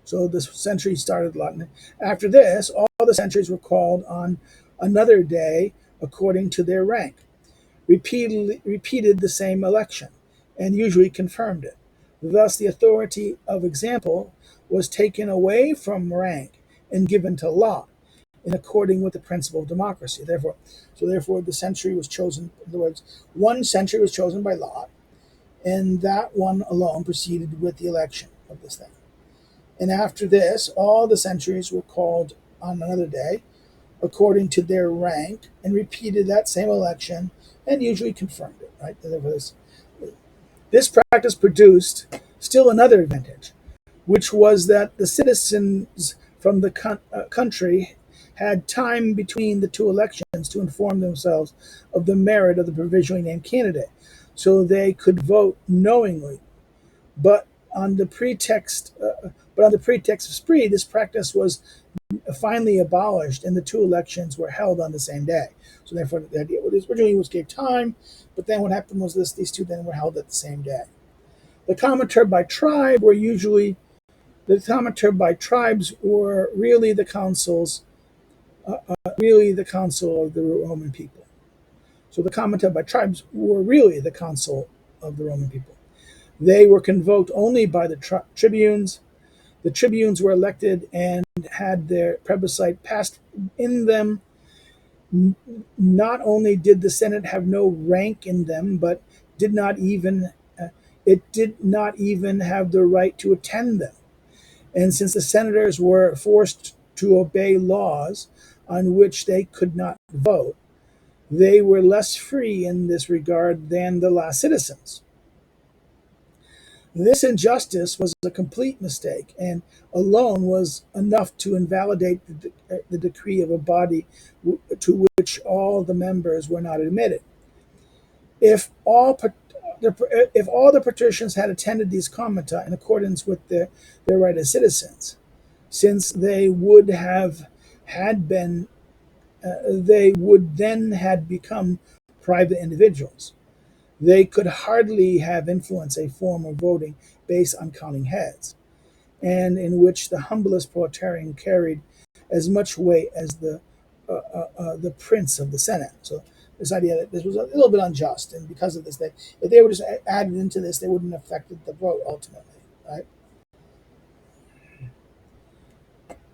So the century started lot. After this, all the centuries were called on another day according to their rank, repeated the same election, and usually confirmed it. Thus, the authority of example was taken away from rank and given to lot, in according with the principle of democracy. Therefore, the century was chosen. In other words, one century was chosen by lot, and that one alone proceeded with the election of this thing. And after this, all the centuries were called on another day, according to their rank, and repeated that same election, and usually confirmed it. Right? This practice produced still another advantage, which was that the citizens from the country had time between the two elections to inform themselves of the merit of the provisionally named candidate, so they could vote knowingly. But on the pretext, of spree, this practice was finally abolished, and the two elections were held on the same day. So therefore, the idea originally was gave time, but then what happened was these two then were held at the same day. The commentator by tribe were usually the commentator by tribes were really the councils, really the council of the Roman people. So the commentator by tribes were really the council of the Roman people. They were convoked only by the tribunes. The tribunes were elected and had their plebiscite passed in them. Not only did the Senate have no rank in them, but did not even it did not even have the right to attend them. And since the senators were forced to obey laws on which they could not vote, they were less free in this regard than the last citizens. This injustice was a complete mistake, and alone was enough to invalidate the decree of a body to which all the members were not admitted. If all the patricians had attended these comitia in accordance with their right as citizens, since they would have had been, they would then had become private individuals. They could hardly have influenced a form of voting based on counting heads, and in which the humblest proletarian carried as much weight as the prince of the Senate. So this idea that this was a little bit unjust, and because of this, if they were just added into this, they wouldn't have affected the vote ultimately, right?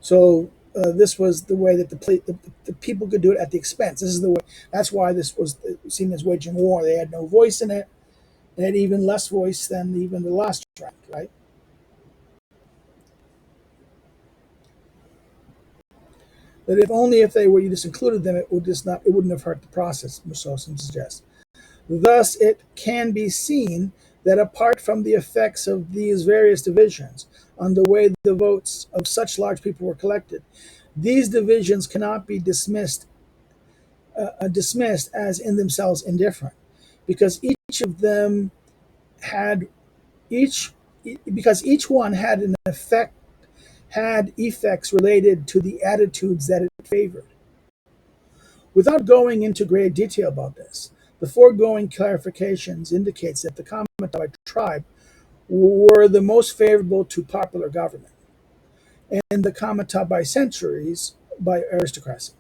So this was the way that the people could do it at the expense. This is the way. That's why this was seen as waging war. They had no voice in it. They had even less voice than even the last rank, right? That if only if they were you just included them, it wouldn't have hurt the process, Rousseau suggests. Thus, it can be seen that apart from the effects of these various divisions on the way the votes of such large people were collected, these divisions cannot be dismissed as in themselves indifferent, because each of them had each because each one had an effect had effects related to the attitudes that it favored. Without going into great detail about this, the foregoing clarifications indicates that the Kamataba tribe were the most favorable to popular government, and the Kamatabai centuries by aristocracy.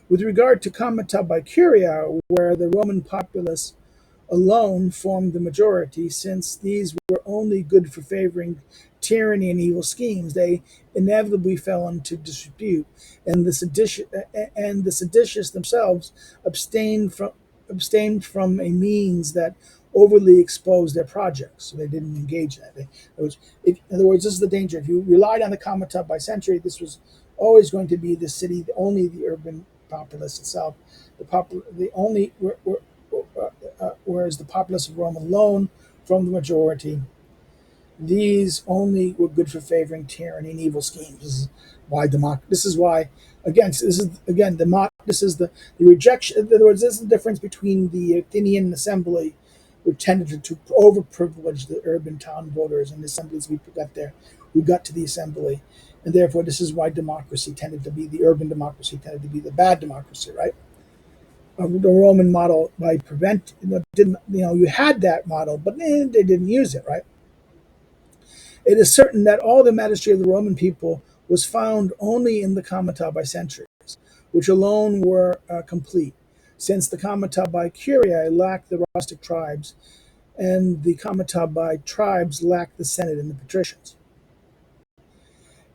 With regard to Kamatabai curia, where the Roman populace alone formed the majority, since these were only good for favoring tyranny and evil schemes, they inevitably fell into disrepute, and the seditious themselves abstained from a means that overly exposed their projects. So they didn't engage in that. In other words, this is the danger. If you relied on the Comitat by century, this was always going to be the city, only the urban populace itself. The only whereas the populace of Rome alone from the majority, these only were good for favoring tyranny and evil schemes. This is why again. This is again This is the rejection. In other words, this is the difference between the Athenian assembly, which tended to overprivilege the urban town voters, and the assemblies we got to the assembly, and therefore this is why the urban democracy tended to be the bad democracy, right? The Roman model didn't you had that model, but they didn't use it, right? It is certain that all the majesty of the Roman people was found only in the Comitia by centuries, which alone were complete, since the Comitia by curiae lacked the rustic tribes, and the Comitia by tribes lacked the Senate and the patricians.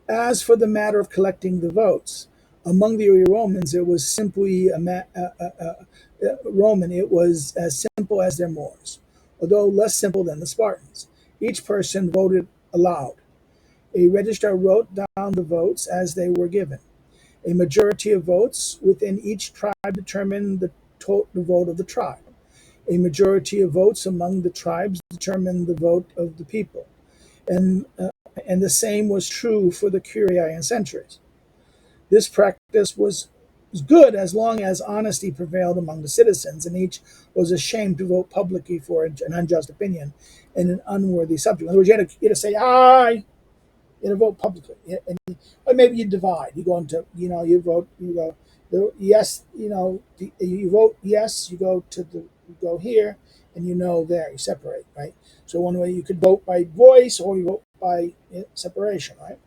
As for the matter of collecting the votes, among the early Romans, it was simply Roman. It was as simple as their Moors, although less simple than the Spartans. Each person voted aloud. A registrar wrote down the votes as they were given. A majority of votes within each tribe determined the vote of the tribe. A majority of votes among the tribes determined the vote of the people. And the same was true for the curiae and centuries. This practice was good as long as honesty prevailed among the citizens, and each was ashamed to vote publicly for an unjust opinion and an unworthy subject. In other words, you had to say aye, you had to vote publicly, or maybe you divide. You go into, you go yes, you vote yes, you go here, and there, you separate, right? So one way you could vote by voice, or you vote by separation, right?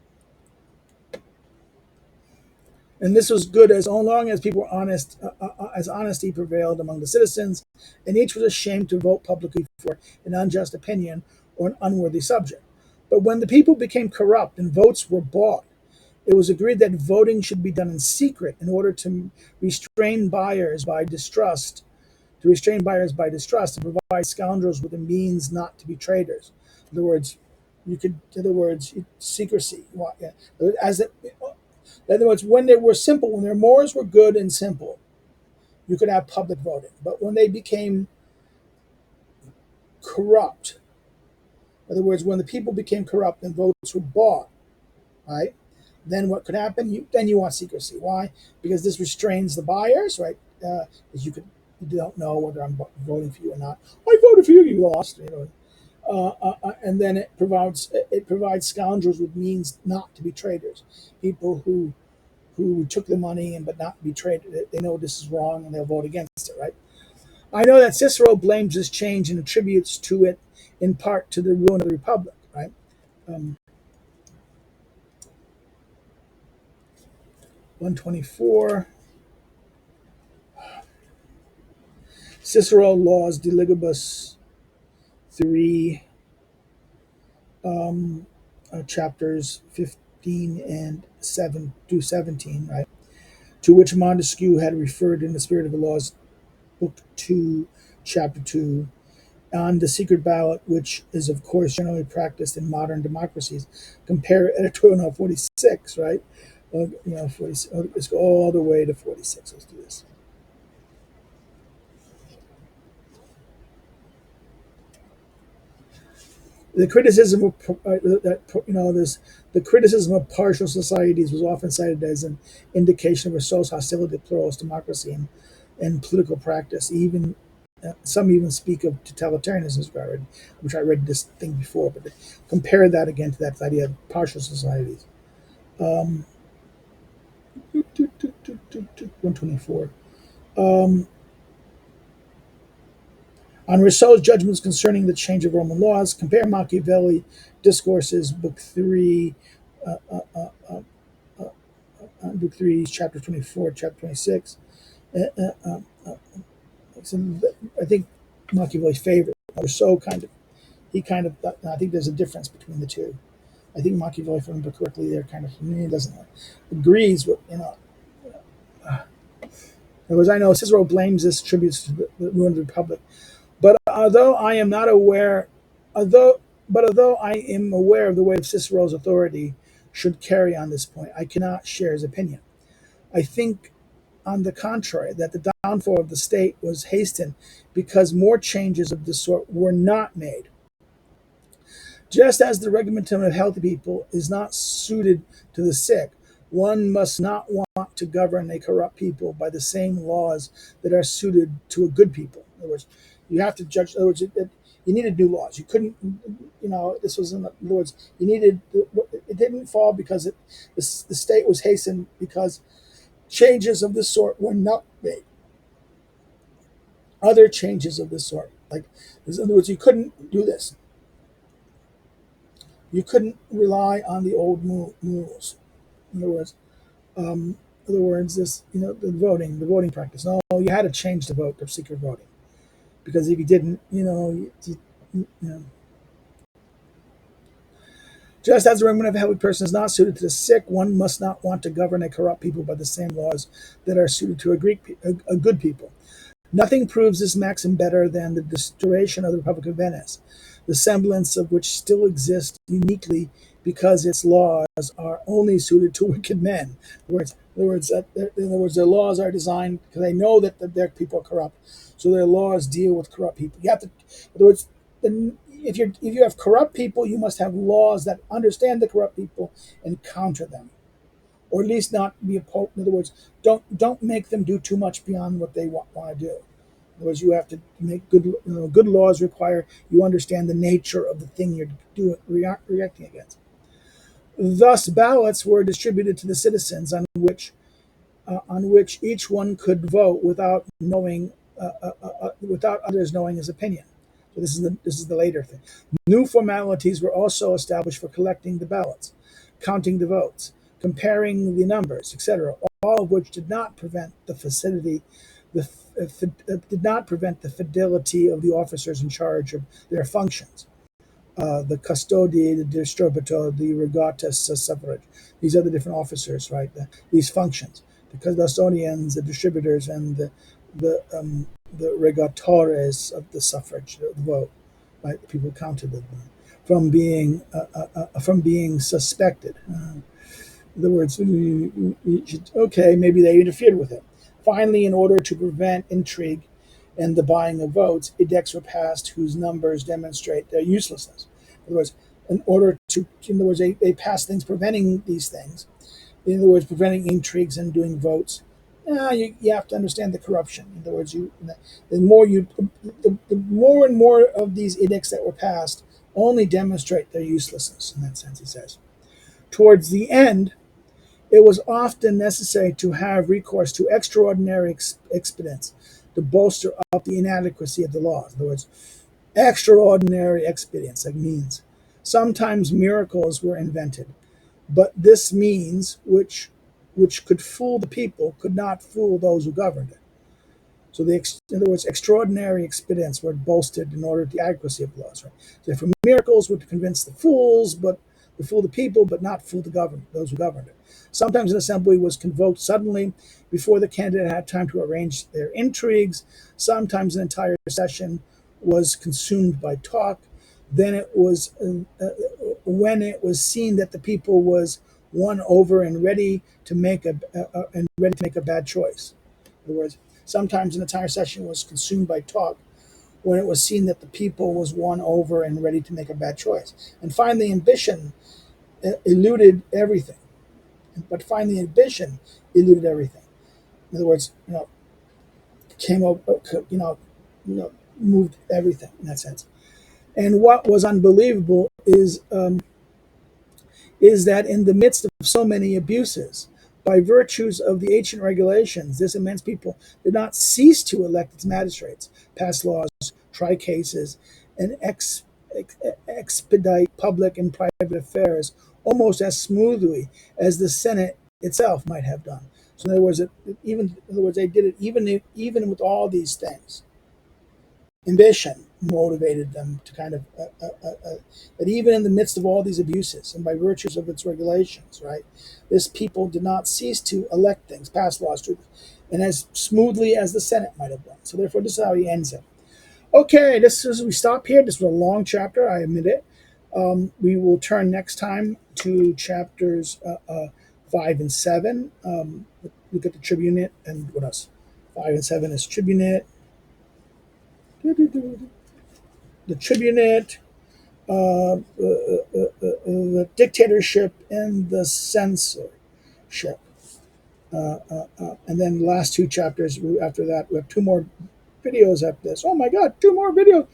And this was good as long as people were honest, as honesty prevailed among the citizens, and each was ashamed to vote publicly for an unjust opinion or an unworthy subject. But when the people became corrupt and votes were bought, it was agreed that voting should be done in secret in order to restrain buyers by distrust, and provide scoundrels with the means not to be traitors. In other words, secrecy. As it, in other words, when they were simple, when their mores were good and simple, you could have public voting. But when they became corrupt, in other words, when the people became corrupt and votes were bought, right? Then what could happen? Then you want secrecy. Why? Because this restrains the buyers, right? Because you don't know whether I'm voting for you or not. I voted for you. You lost. And then it provides scoundrels with means not to be traitors, people who took the money but not be traded. They know this is wrong and they'll vote against it, right? I know that Cicero blames this change and attributes to it in part to the ruin of the Republic, right? Um, 124. Cicero Laws de Legibus 3, chapters 15 and 7 to 17, right? To which Montesquieu had referred in the Spirit of the Laws, Book 2, Chapter 2, on the secret ballot, which is, of course, generally practiced in modern democracies. Compare editorial note 46, right? You know, 40. Let's go all the way to 46. Let's do this. The criticism of this the criticism of partial societies was often cited as an indication of Rousseau's hostility to pluralist democracy and political practice. Even some even speak of totalitarianism, which I read this thing before, but compare that again to that idea of partial societies. Um, 124. Um, on Rousseau's judgments concerning the change of Roman laws, compare Machiavelli Discourses, uh, uh, uh, uh, Book 3, Chapter 24, Chapter 26. Uh, uh, uh, uh, so I think Machiavelli's favorite. Rousseau kind of, I think there's a difference between the two. I think Machiavelli, if I remember correctly, there kind of, he doesn't agrees with, because I know Cicero blames this tributes to the ruined republic. But although I am not aware, although although I am aware of the way Cicero's authority should carry on this point, I cannot share his opinion. I think, on the contrary, that the downfall of the state was hastened because more changes of this sort were not made. Just as the regimentum of healthy people is not suited to the sick, one must not want to govern a corrupt people by the same laws that are suited to a good people. In other words, you have to judge. In other words, you needed new laws. You couldn't, this was in other words, you needed. It didn't fall because the state was hastened because changes of this sort were not made. Other changes of this sort, like in other words, you couldn't do this. You couldn't rely on the old rules. In other words, this the voting practice. No, you had to change the vote of secret voting because if you didn't, just as the remnant of a healthy person is not suited to the sick, one must not want to govern a corrupt people by the same laws that are suited to a good people. Nothing proves this maxim better than the restoration of the Republic of Venice, the semblance of which still exists uniquely because its laws are only suited to wicked men. In other words, their laws are designed because they know that their people are corrupt, so their laws deal with corrupt people. You have to, in other words, if you have corrupt people, you must have laws that understand the corrupt people and counter them, or at least not be opposed. In other words, don't make them do too much beyond what they want to do. In other words, you have to make good laws require you understand the nature of the thing you're reacting against. Thus, ballots were distributed to the citizens on which each one could vote without others knowing his opinion. So this is the later thing. New formalities were also established for collecting the ballots, counting the votes, comparing the numbers, etc. All of which did not prevent the fidelity of the officers in charge of their functions. The custodi, the distributor, the regatus suffrage. These are the different officers, right? These functions. The custodians, the distributors, and the regatores of the suffrage, the vote, right? The people counted them from being suspected. In other words, okay, maybe they interfered with it. Finally, in order to prevent intrigue and the buying of votes, edicts were passed whose numbers demonstrate their uselessness. In other words, they passed things preventing these things. In other words, preventing intrigues and doing votes. You have to understand the corruption. In other words, the more and more of these edicts that were passed only demonstrate their uselessness. In that sense, he says. Towards the end, it was often necessary to have recourse to extraordinary expedients to bolster up the inadequacy of the laws. In other words, extraordinary expedients, like means. Sometimes miracles were invented, but this means, which could fool the people, could not fool those who governed it. So, in other words, extraordinary expedients were bolstered in order to the adequacy of the laws. Right? So, for miracles would convince the fools, but to fool the people, but not fool the government, those who governed it. Sometimes an assembly was convoked suddenly before the candidate had time to arrange their intrigues. Sometimes an entire session was consumed by talk. Then it was when it was seen that the people was won over and ready to make a bad choice. In other words, sometimes an entire session was consumed by talk when it was seen that the people was won over and ready to make a bad choice. And finally, ambition eluded everything. But finally, ambition eluded everything. In other words, came up, moved everything in that sense. And what was unbelievable is that in the midst of so many abuses, by virtues of the ancient regulations, this immense people did not cease to elect its magistrates, pass laws, try cases, and expedite public and private affairs almost as smoothly as the Senate itself might have done. So, in other words, they did it even with all these things. Ambition motivated them to kind of that even in the midst of all these abuses and by virtues of its regulations, right, this people did not cease to elect things, pass laws, and as smoothly as the Senate might have done. So therefore, this is how he ends it. Okay, we stop here. This was a long chapter, I admit it. We will turn next time to chapters 5 and 7. Look at the tribunate and what else? 5 and 7 is tribunate. The tribunate, the dictatorship, and the censorship. And then the last two chapters after that, we have two more videos after this. Oh my God, two more videos.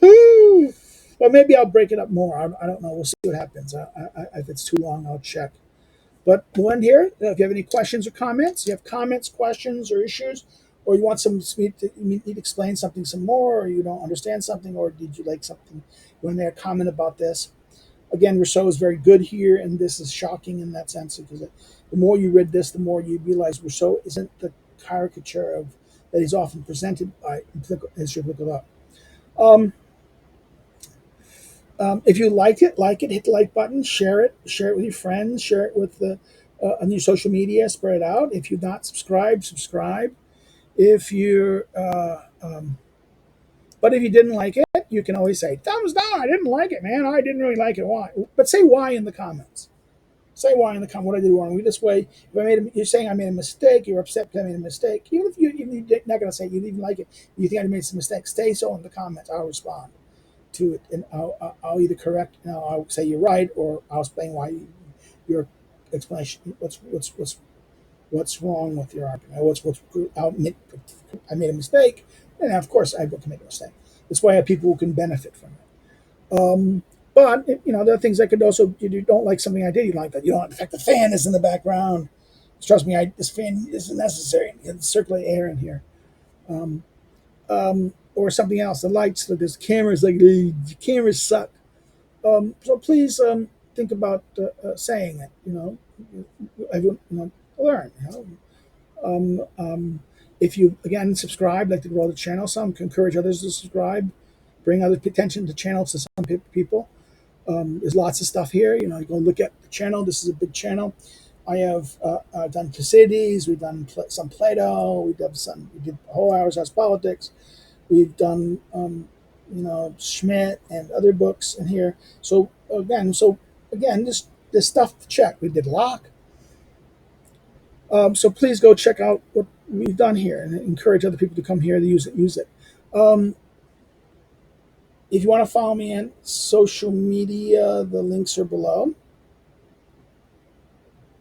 But maybe I'll break it up more. I don't know. We'll see what happens. If it's too long, I'll check. But we'll end here. If you have any questions or comments, you have comments, questions, or issues, or you want you need to explain something some more, or you don't understand something, or did you like something, you want to make a comment about this. Again, Rousseau is very good here, and this is shocking in that sense, because the more you read this, the more you realize Rousseau isn't the caricature of that he's often presented by history of political thought. If you like it, hit the like button, share it with your friends, share it with on your social media, spread it out. If you're not subscribed, subscribe. If you're, but if you didn't like it, you can always say thumbs down. I didn't like it, man. I didn't really like it. Why? But say why in the comments. Say why in the comment. What I did wrong. This way, if you're saying I made a mistake, you're upset because I made a mistake. Even if you're not going to say you didn't like it, you think I made some mistakes. Stay so in the comments. I'll respond to it, and I'll either correct, I'll say you're right, or I'll explain why your explanation, what's wrong with your argument. I made a mistake, and of course I can make a mistake. This way, people can benefit from it. But there are things that could also, you don't like something I did, you don't like that. You don't like the fact the fan is in the background. Trust me, this fan isn't necessary. It's circulate air in here. Or something else. The lights, there's cameras, the cameras suck. So please think about saying it. Everyone, learn. If you again subscribe, like to grow the channel some, encourage others to subscribe, bring other attention to channels to some people. There's lots of stuff here. You go look at the channel. This is a big channel. I have done Thucydides. We've done some Plato. We did whole hours as politics. We've done, Schmidt and other books in here. So again, this stuff to check. We did Locke. So please go check out what we've done here and encourage other people to come here to use it. If you want to follow me on social media, the links are below.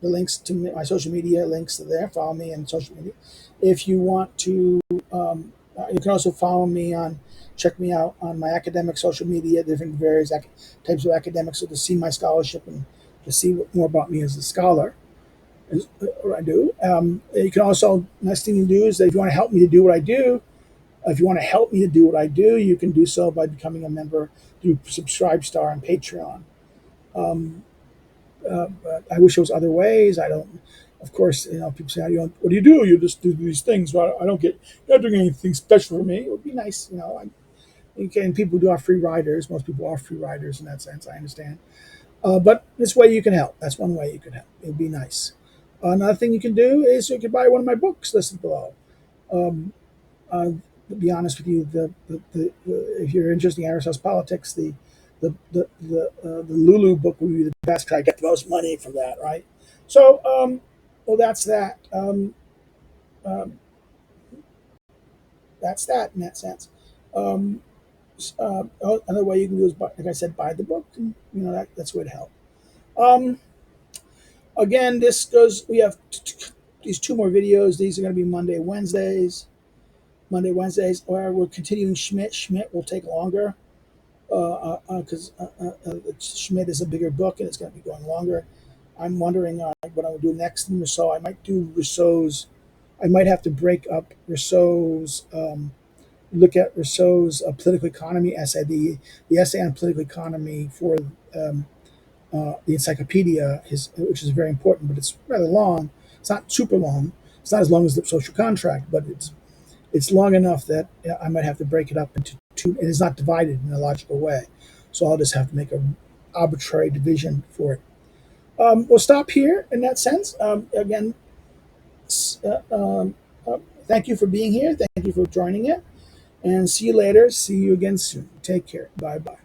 The links to my social media links are there. Follow me on social media. If you want to, you can also check me out on my academic social media, different various types of academics, so to see my scholarship and to see more about me as a scholar. Is what I do. You can also, next thing you do is that if you want to help me to do what I do, you can do so by becoming a member through Subscribestar and Patreon. But I wish there was other ways. I don't. Of course, people say, what do you do? You just do these things. Well, I don't get. You're not doing anything special for me. It would be nice, people do are free riders. Most people are free riders in that sense. I understand. But this way you can help. That's one way you can help. It would be nice. Another thing you can do is you can buy one of my books listed below. To be honest with you, if you're interested in Aristotle's politics, the Lulu book would be the best because I get the most money from that, right? So, well, that's that. Um, that's that in that sense. Um, Another way you can do is, like I said, buy the book, and that's a way to help. Um, Again, this goes. We have these two more videos. These are going to be Monday, Wednesdays. Monday, Wednesdays, where we're continuing Schmidt. Schmidt will take longer because Schmidt is a bigger book and it's going to be going longer. I'm wondering what I will do next in Rousseau. I might do Rousseau's. I might have to break up Rousseau's. Look at Rousseau's political economy essay, the essay on political economy for um, the encyclopedia, which is very important, but it's rather long. It's not super long. It's not as long as the social contract, but it's long enough that I might have to break it up into two, and it's not divided in a logical way. So I'll just have to make an arbitrary division for it. We'll stop here in that sense. Again, s- uh, um, thank you for being here. Thank you for joining it. And see you later. See you again soon. Take care. Bye bye.